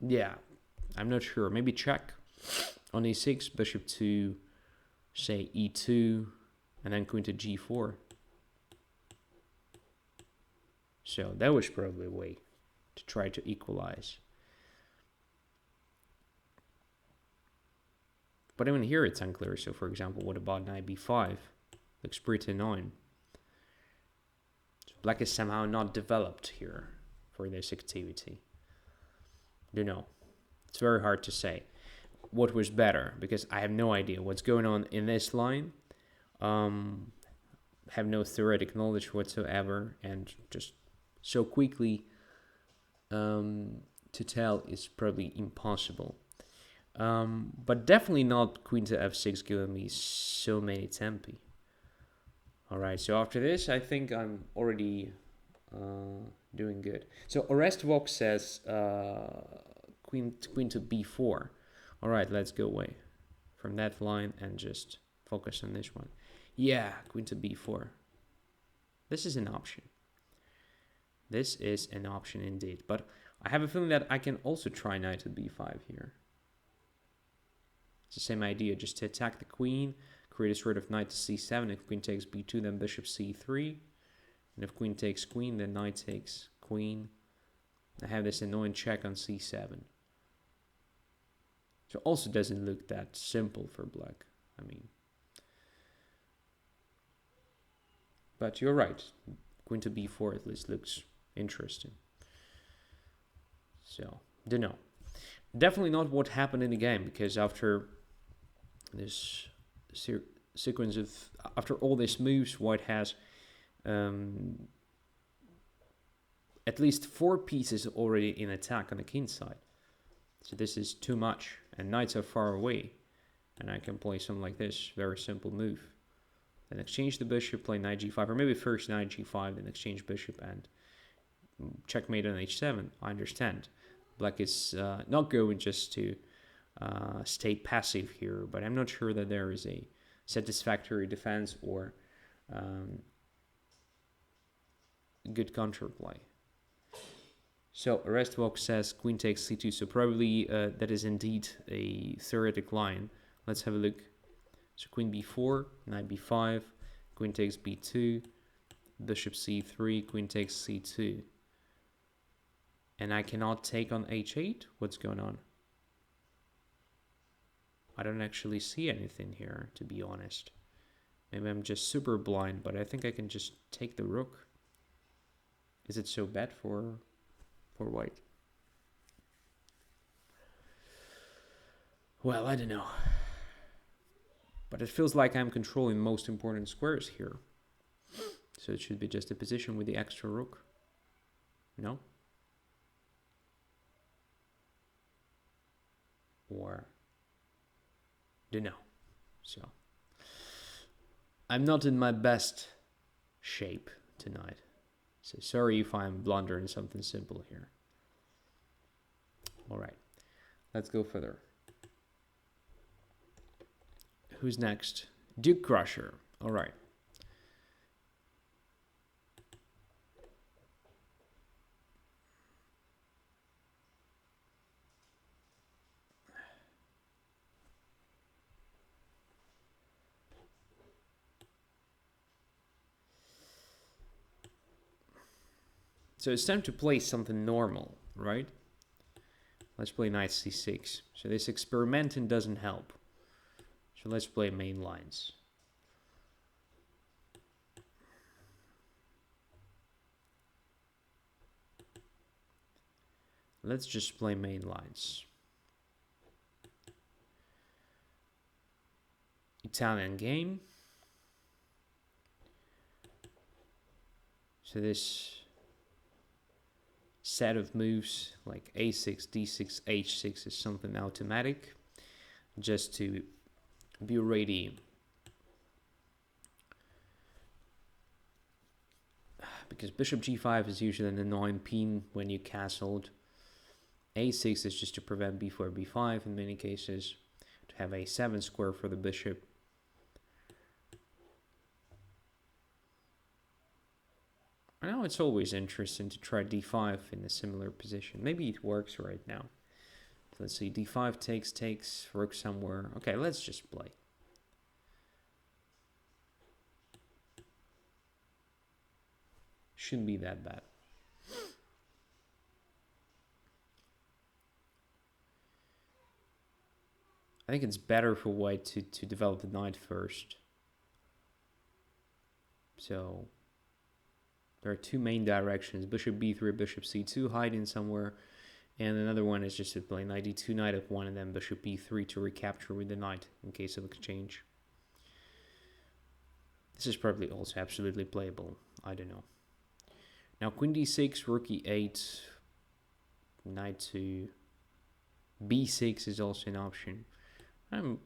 yeah, I'm not sure. Maybe check on a6, bishop to say e2, and then queen to g4. So that was probably a way to try to equalize. But even here it's unclear. So for example, what about knight b5? Looks pretty annoying. So black is somehow not developed here for this activity. Don't know. It's very hard to say what was better because I have no idea what's going on in this line. Have no theoretic knowledge whatsoever, and just so quickly to tell is probably impossible. But definitely not queen to f6 giving me so many tempi. Alright, so after this, I think I'm already doing good. So Ostrovskiy says queen to b4. Alright, let's go away from that line and just focus on this one. Yeah, queen to b4. This is an option. This is an option indeed. But I have a feeling that I can also try knight to b5 here. It's the same idea, just to attack the queen, create a sort of knight to c7. If queen takes b2, then bishop c3. And if queen takes queen, then knight takes queen. I have this annoying check on c7. So also doesn't look that simple for black. I mean, but you're right. Queen to b4 at least looks interesting. So, don't know. Definitely not what happened in the game, because after this sequence of, after all these moves, white has at least 4 pieces already in attack on the king side. So this is too much, and knights are far away, and I can play something like this, very simple move. Then exchange the bishop, play knight g5, or maybe first knight g5, then exchange bishop and checkmate on h7. I understand. Black is not going just to stay passive here, but I'm not sure that there is a satisfactory defense or good counterplay. So Restvok says queen takes c2, so probably that is indeed a theoretic line. Let's have a look. So queen b4, knight b5, queen takes b2, bishop c3, queen takes c2. And I cannot take on h8? What's going on? I don't actually see anything here, to be honest. Maybe I'm just super blind, but I think I can just take the rook. Is it so bad for white? Well, I don't know. But it feels like I'm controlling most important squares here. So it should be just a position with the extra rook. No? Or don't know. So I'm not in my best shape tonight. So sorry if I'm blundering something simple here. All right, let's go further. Who's next? Duke Crusher. All right. So it's time to play something normal, right? Let's play knight c6. So this experimenting doesn't help. So let's play main lines. Let's just play main lines. Italian game. So this set of moves like a6, d6, h6 is something automatic, just to be ready, because bishop g5 is usually an annoying pin when you castled. a6 is just to prevent b4, b5 in many cases, to have a 7 square for the bishop. I know it's always interesting to try d5 in a similar position. Maybe it works right now. So let's see, d5 takes, rook somewhere. Okay, let's just play. Shouldn't be that bad. I think it's better for white to develop the knight first. So there are 2 main directions, bishop b3, bishop c2 hiding somewhere, and another one is just to play knight d2, knight f1, and then bishop b3 to recapture with the knight in case of exchange. This is probably also absolutely playable, I don't know. Now queen d6, rook e8, knight to b6 is also an option. I'm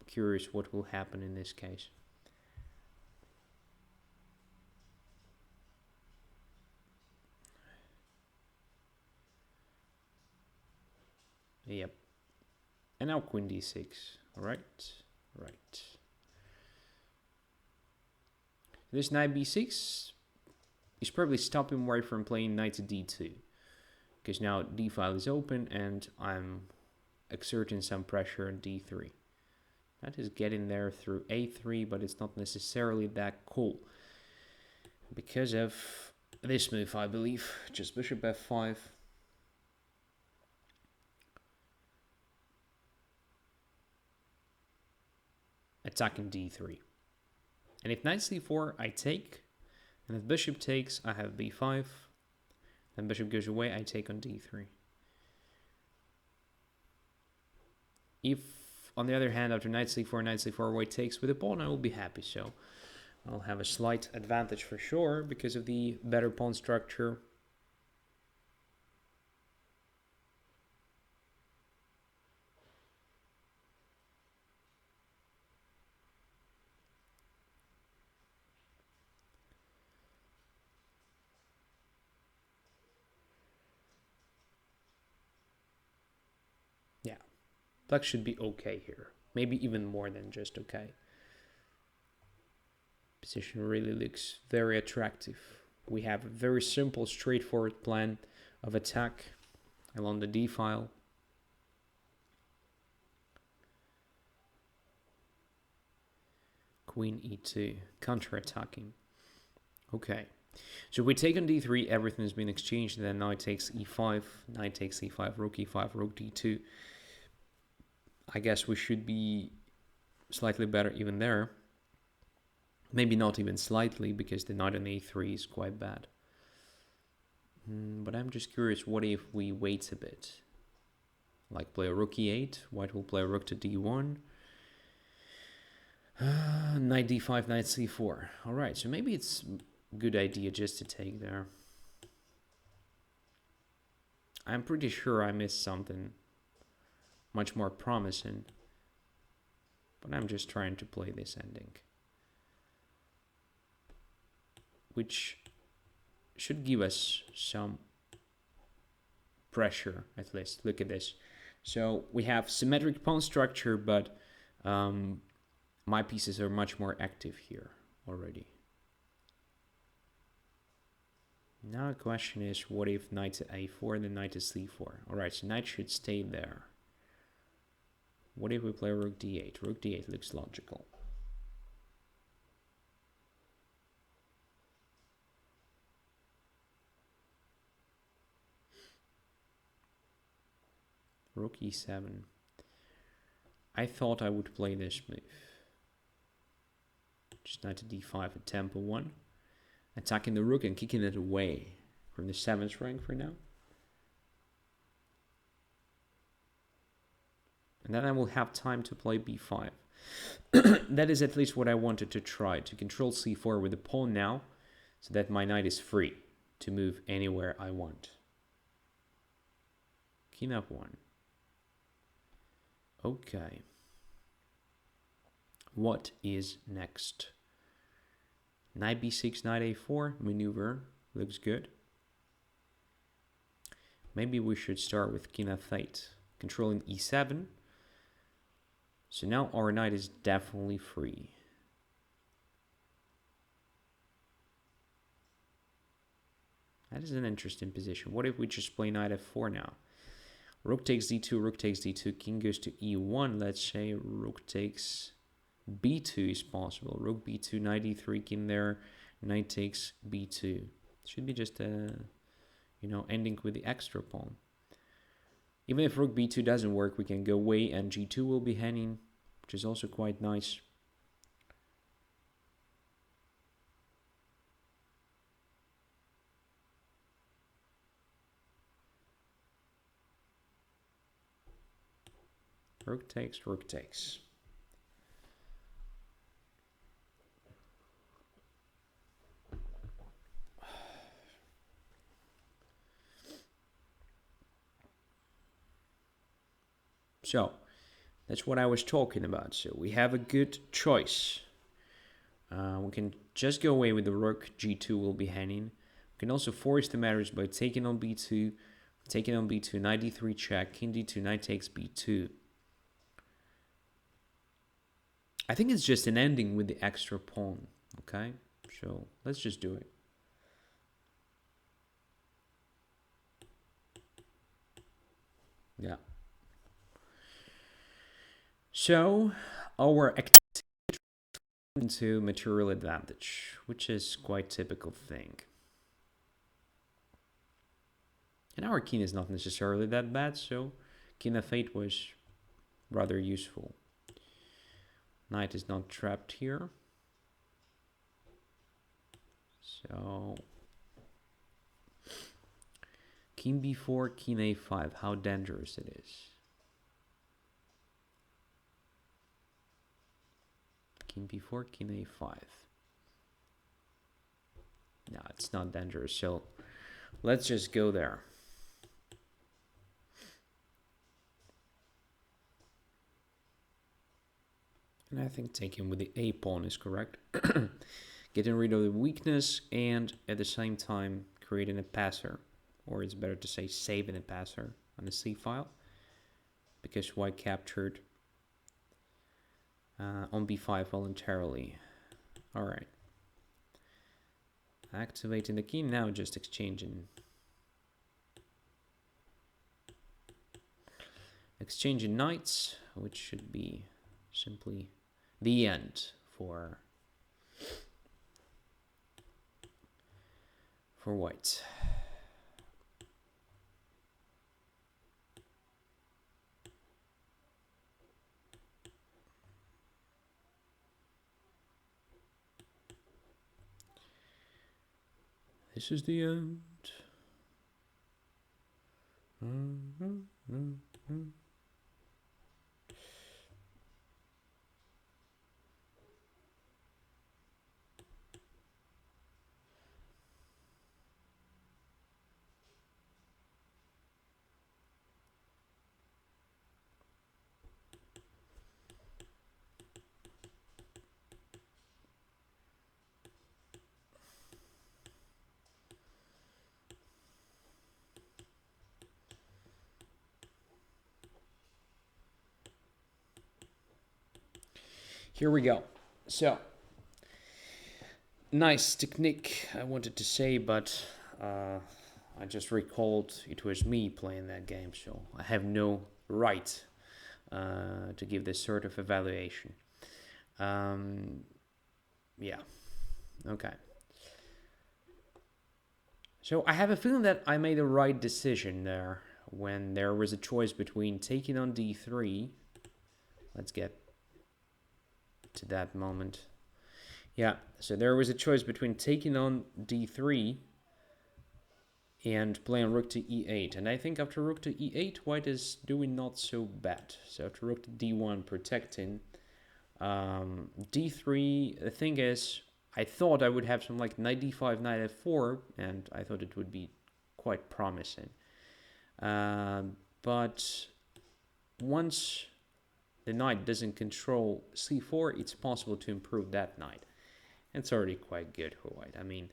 curious what will happen in this case. Yep. And now queen d6. Alright. Right. This knight b6 is probably stopping white from playing knight to d2. Because now d file is open and I'm exerting some pressure on d3. That is getting there through a3, but it's not necessarily that cool. Because of this move, I believe. Just bishop f5. Attacking d3. And if knight c4, I take. And if bishop takes, I have b5. Then bishop goes away, I take on d3. If, on the other hand, after knight c4, white takes with a pawn, I will be happy. So I'll have a slight advantage for sure because of the better pawn structure. Yeah, black should be okay here. Maybe even more than just okay. Position really looks very attractive. We have a very simple, straightforward plan of attack along the d file. Queen e2, counter-attacking. Okay, so we take on d3, everything has been exchanged, and then knight takes e5, knight takes e5, rook e5, rook d2. I guess we should be slightly better even there. Maybe not even slightly, because the knight on a3 is quite bad. But I'm just curious, what if we wait a bit? Like play a rook e8, white will play a rook to d1. Knight d5, knight c4. Alright, so maybe it's a good idea just to take there. I'm pretty sure I missed something much more promising. But I'm just trying to play this ending, which should give us some pressure at least. Look at this. So we have symmetric pawn structure, but my pieces are much more active here already. Now the question is, what if knight to a4 and then knight to c4? Alright, so knight should stay there. What if we play rook d8? Rook d8 looks logical. Rook e7. I thought I would play this move. Just knight to d5 at tempo 1. Attacking the rook and kicking it away from the 7th rank for now. And then I will have time to play b5. That is at least what I wanted to try, to control c4 with the pawn now, so that my knight is free to move anywhere I want. King f1. Okay. What is next? Knight b6, knight a4 maneuver looks good. Maybe we should start with king f8, controlling e7. So now our knight is definitely free. That is an interesting position. What if we just play knight f4 now? Rook takes d2, rook takes d2, king goes to e1. Let's say rook takes b2 is possible. Rook b2, knight e3, king there, knight takes b2. Should be just a, ending with the extra pawn. Even if rook b2 doesn't work, we can go away and g2 will be hanging, which is also quite nice. Rook takes, rook takes. So, that's what I was talking about. So we have a good choice. We can just go away with the rook. G2 will be hanging. We can also force the matters by taking on b2, knight d3 check, king d2, knight takes b2. I think it's just an ending with the extra pawn. Okay, so let's just do it. Yeah. So our activity into material advantage, which is quite typical thing. And our king is not necessarily that bad, so king f8 was rather useful. Knight is not trapped here. So king b4, king a5, how dangerous it is. King b4, king a5. No, it's not dangerous, so let's just go there. And I think taking with the a pawn is correct. Getting rid of the weakness and at the same time creating a passer. Or it's better to say saving a passer on the c file. Because white captured on b5 voluntarily. Alright. Activating the key, now just exchanging knights, which should be simply the end for white. This is the end. Here we go. So, nice technique, I wanted to say, but I just recalled it was me playing that game, so I have no right to give this sort of evaluation. Yeah, okay. So I have a feeling that I made the right decision there when there was a choice between taking on d3. Let's get to that moment. Yeah, so there was a choice between taking on d3 and playing rook to e8. And I think after rook to e8, white is doing not so bad. So after rook to d1, protecting. d3, the thing is, I thought I would have some like knight d5, knight f4, and I thought it would be quite promising. But once the knight doesn't control c4, it's possible to improve that knight. It's already quite good for white. I mean,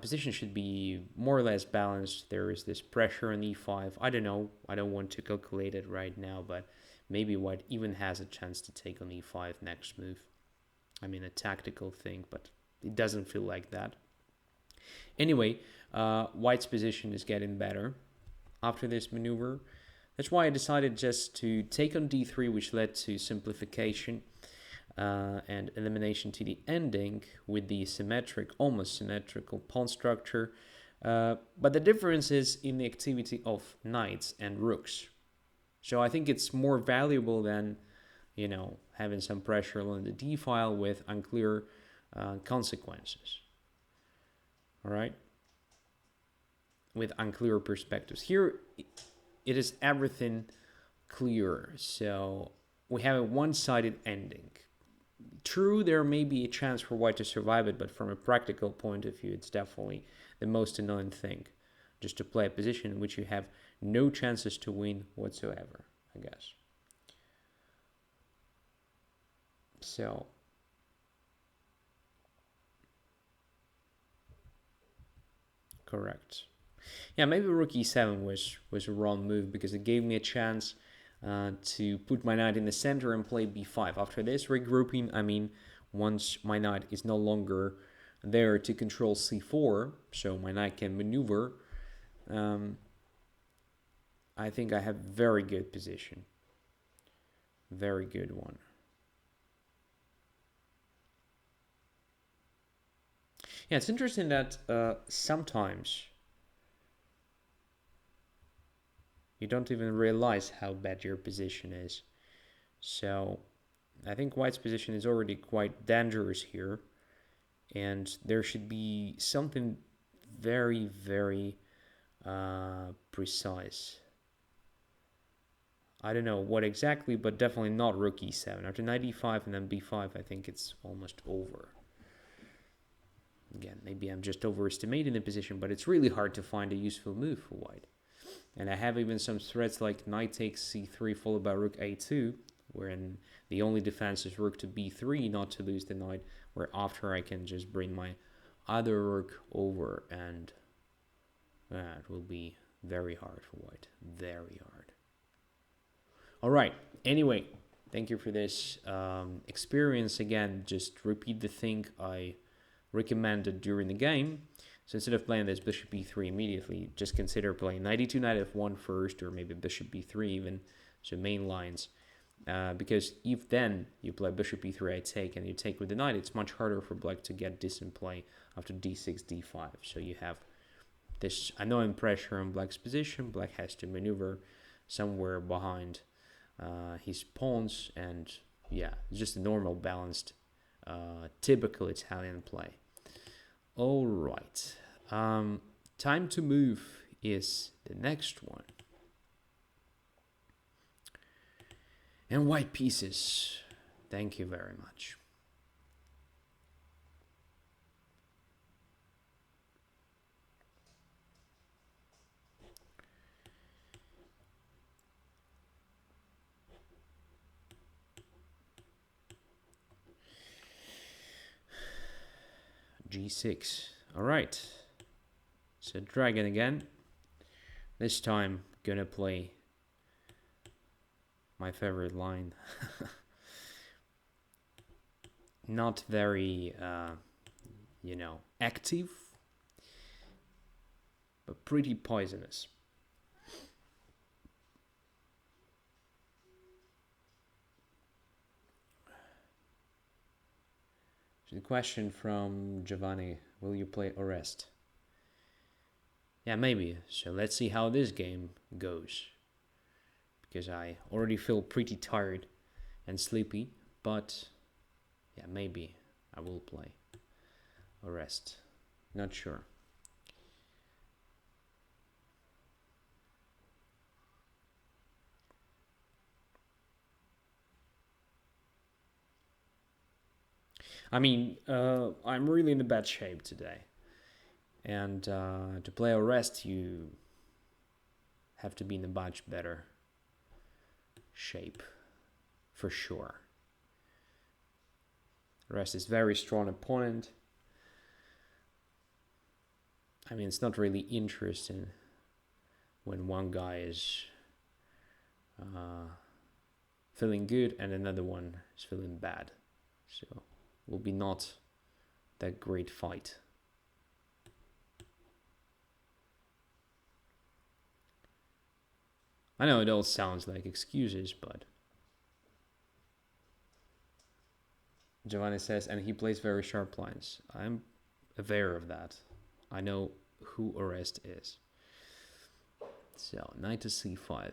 position should be more or less balanced. There is this pressure on e5. I don't know. I don't want to calculate it right now, but maybe white even has a chance to take on e5 next move. I mean, a tactical thing, but it doesn't feel like that. Anyway, white's position is getting better after this maneuver. That's why I decided just to take on d3, which led to simplification and elimination to the ending with the symmetric, almost symmetrical pawn structure. But the difference is in the activity of knights and rooks. So I think it's more valuable than, you know, having some pressure on the d file with unclear consequences. All right? With unclear perspectives. Here, it is everything clear. So we have a one-sided ending. True, there may be a chance for white to survive it, but from a practical point of view, it's definitely the most annoying thing. Just to play a position in which you have no chances to win whatsoever, I guess. So, correct. Yeah, maybe rook e7 was a wrong move because it gave me a chance to put my knight in the center and play b5. After this regrouping, I mean, once my knight is no longer there to control c4, so my knight can maneuver, I think I have very good position. Very good one. Yeah, it's interesting that sometimes you don't even realize how bad your position is. So I think White's position is already quite dangerous here, and there should be something very, very precise. I don't know what exactly, but definitely not rook e7. After knight e5 and then b5, I think it's almost over. Again, maybe I'm just overestimating the position, but it's really hard to find a useful move for White. And I have even some threats like knight takes c3 followed by rook a2, wherein the only defense is rook to b3, not to lose the knight, where after I can just bring my other rook over, and it will be very hard for White. Very hard. All right. Anyway, thank you for this experience. Again, just repeat the thing I recommended during the game. So instead of playing this bishop b3 immediately, just consider playing knight e2, knight f1 first, or maybe bishop b3 even, so main lines. Because if then you play bishop e3, I take, and you take with the knight, it's much harder for black to get this in play after d6, d5. So you have this annoying pressure on black's position. Black has to maneuver somewhere behind his pawns, and yeah, just a normal, balanced, typical Italian play. All right, time to move is the next one. And white pieces, thank you very much. G6. All right. So dragon again. This time gonna play my favorite line. Not very, active, but pretty poisonous. So the question from Giovanni, will you play Orest? Yeah, maybe. So let's see how this game goes. Because I already feel pretty tired and sleepy, but yeah, maybe I will play Orest. Not sure. I mean, I'm really in a bad shape today. And to play Orest, you have to be in a much better shape, for sure. Orest is very strong opponent. I mean, it's not really interesting when one guy is feeling good and another one is feeling bad. So it will be not that great fight. I know it all sounds like excuses, but Giovanni says, and he plays very sharp lines. I'm aware of that. I know who Orest is. So, knight to c5.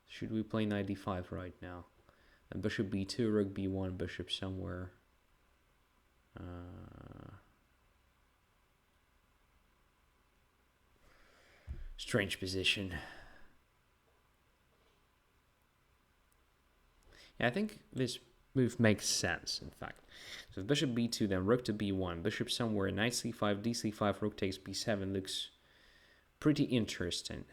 Should we play knight d5 right now? And bishop b2, rook b1, bishop somewhere. Strange position. Yeah, I think this move makes sense, in fact. So bishop b2, then rook to b1, bishop somewhere, knight c5, dc5, rook takes b7 looks pretty interesting.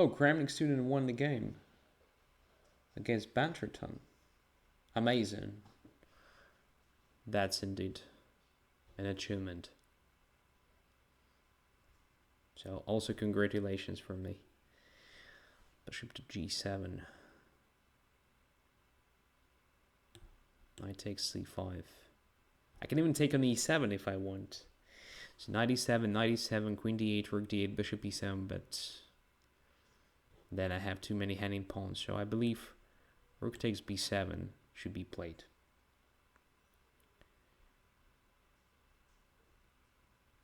Oh, Kramnik student won the game against Banterton. Amazing. That's indeed an achievement. So also congratulations from me. Bishop to g7. Knight takes c5. I can even take on e7 if I want. So knight e7, knight e7, queen d8, rook d8, bishop e7, but then I have too many hanging pawns. So I believe rook takes b7 should be played.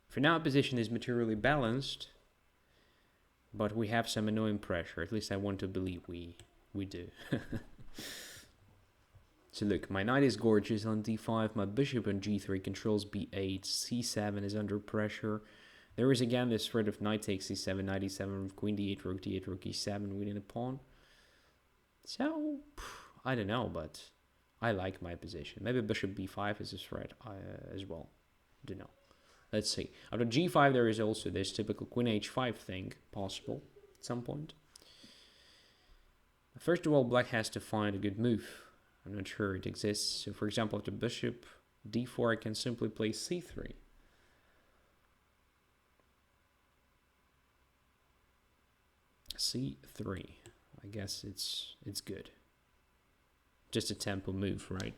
For now, position is materially balanced, but we have some annoying pressure. At least I want to believe we do. So look, my knight is gorgeous on d5, my bishop on g3 controls b8, c7 is under pressure. There is again this threat of knight takes c7, knight e7, queen d8, rook e7, winning a pawn. So, I don't know, but I like my position. Maybe bishop b5 is a threat as well. Don't know. Let's see. After g5 there is also this typical queen h5 thing possible at some point. First of all, black has to find a good move. I'm not sure it exists. So for example, after bishop d4, I can simply play c3. c3. I guess it's good. Just a tempo move, right?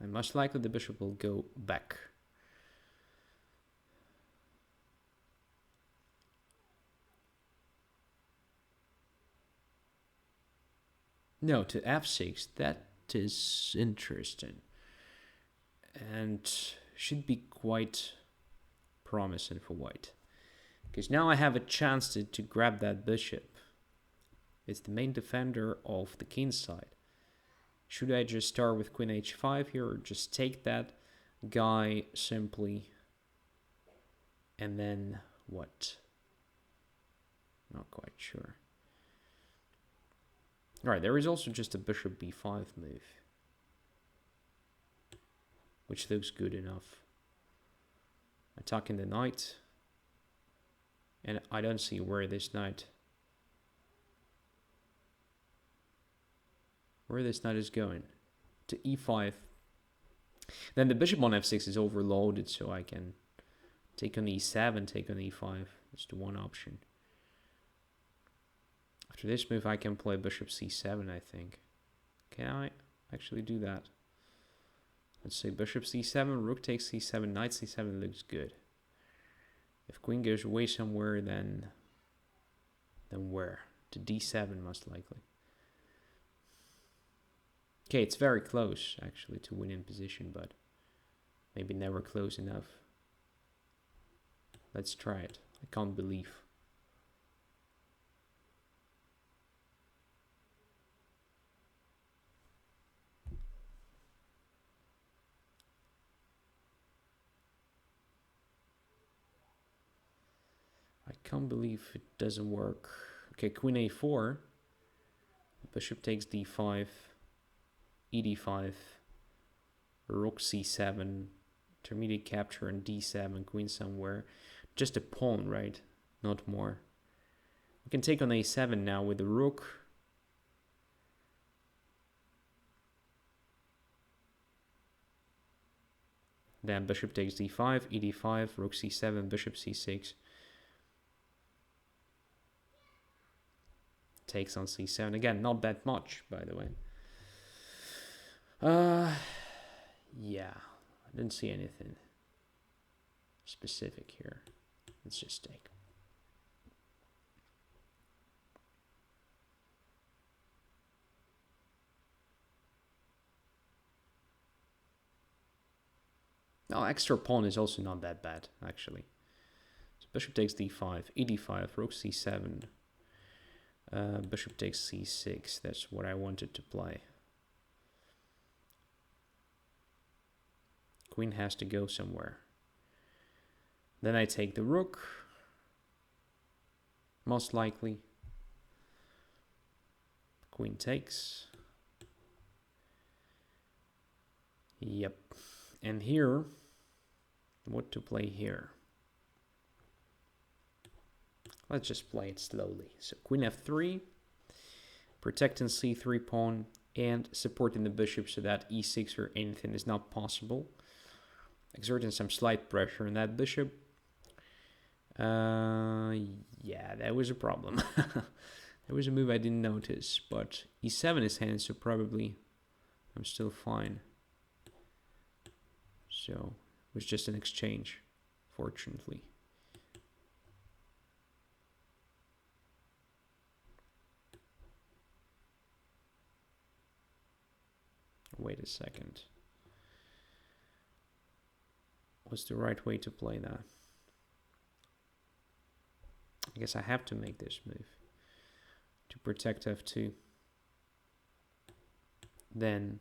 And most likely the bishop will go back. No, to f6. That is interesting. And should be quite promising for white. Because now I have a chance to grab that bishop. It's the main defender of the king side. Should I just start with queen h5 here, or just take that guy simply? And then what? Not quite sure. Alright, there is also just a bishop b5 move, which looks good enough. Attacking the knight. And I don't see where this knight is going. To e5. Then the bishop on f6 is overloaded, so I can take on e7, take on e5. That's the one option. After this move, I can play bishop c7, I think. Can I actually do that? Let's say bishop c7, rook takes c7, knight c7 looks good. If queen goes away somewhere, then where? To d7 most likely. Okay, it's very close actually to win in position, but maybe never close enough. Let's try it. I can't believe. I can't believe it doesn't work. Okay, queen a4. Bishop takes d5. ed5. Rook c7. Intermediate capture and d7. Queen somewhere. Just a pawn, right? Not more. We can take on a7 now with the rook. Then bishop takes d5, ed5, rook c7, bishop c6. Takes on c7. Again, not that much, by the way. Yeah, I didn't see anything specific here. Let's just take. Now, extra pawn is also not that bad, actually. So bishop takes d5, ed5, rook c7. Bishop takes c6. That's what I wanted to play. Queen has to go somewhere. Then I take the rook. Most likely. Queen takes. Yep. And here, what to play here? Let's just play it slowly. So queen f3, protecting c3 pawn, and supporting the bishop so that e6 or anything is not possible. Exerting some slight pressure on that bishop. Yeah, that was a problem. That was a move I didn't notice, but e7 is handed, so probably I'm still fine. So it was just an exchange, fortunately. Wait a second. What's the right way to play that? I guess I have to make this move to protect f2. Then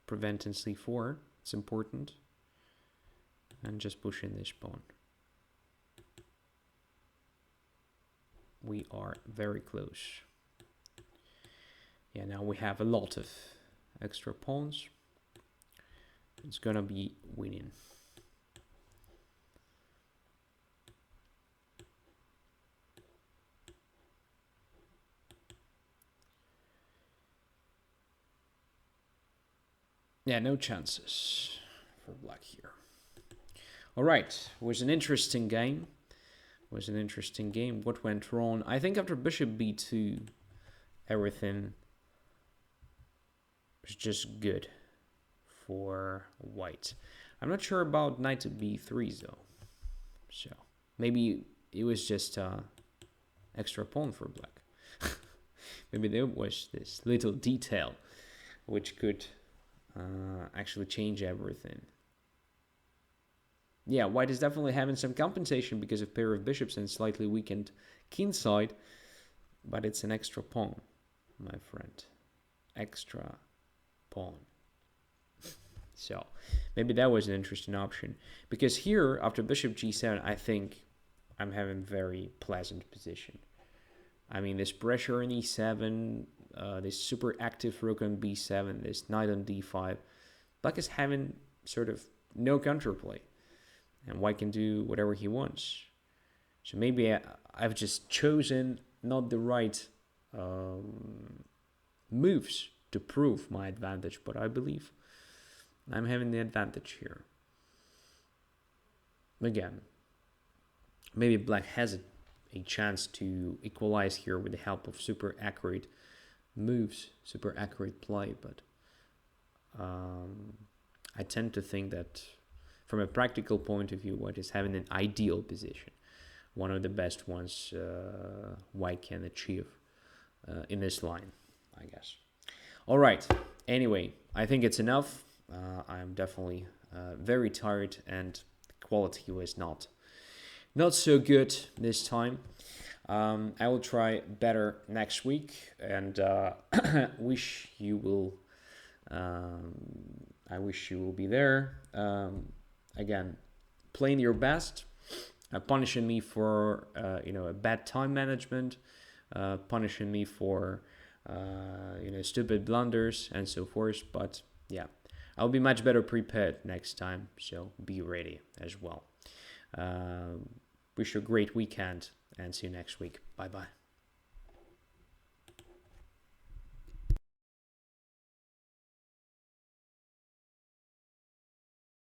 preventing c4, it's important. And just pushing this pawn. We are very close. Yeah, now we have a lot of extra pawns. It's gonna be winning. Yeah, no chances for black here. All right, it was an interesting game. What went wrong? I think after bishop b2, everything was just good for white. I'm not sure about knight to b3 though. So maybe it was just extra pawn for black. Maybe there was this little detail which could actually change everything. Yeah, white is definitely having some compensation because of pair of bishops and slightly weakened king side, but it's an extra pawn, my friend. Extra pawn. So maybe that was an interesting option, because here after bishop g7, I think I'm having very pleasant position. I mean, this pressure on e7, this super active rook on b7, this knight on d5. Black is having sort of no counterplay, and white can do whatever he wants. So maybe I've just chosen not the right moves to prove my advantage, but I believe I'm having the advantage here. Again, maybe black has a chance to equalize here with the help of super accurate moves, super accurate play, but I tend to think that from a practical point of view, white is having an ideal position, one of the best ones white can achieve in this line, I guess. All right, anyway, I think it's enough. I'm definitely very tired, and quality was not so good this time. I will try better next week, and wish you will. I wish you will be there. Again, playing your best, punishing me for a bad time management, punishing me for stupid blunders and so forth. But yeah, I'll be much better prepared next time, so be ready as well. Wish you a great weekend and see you next week. Bye bye.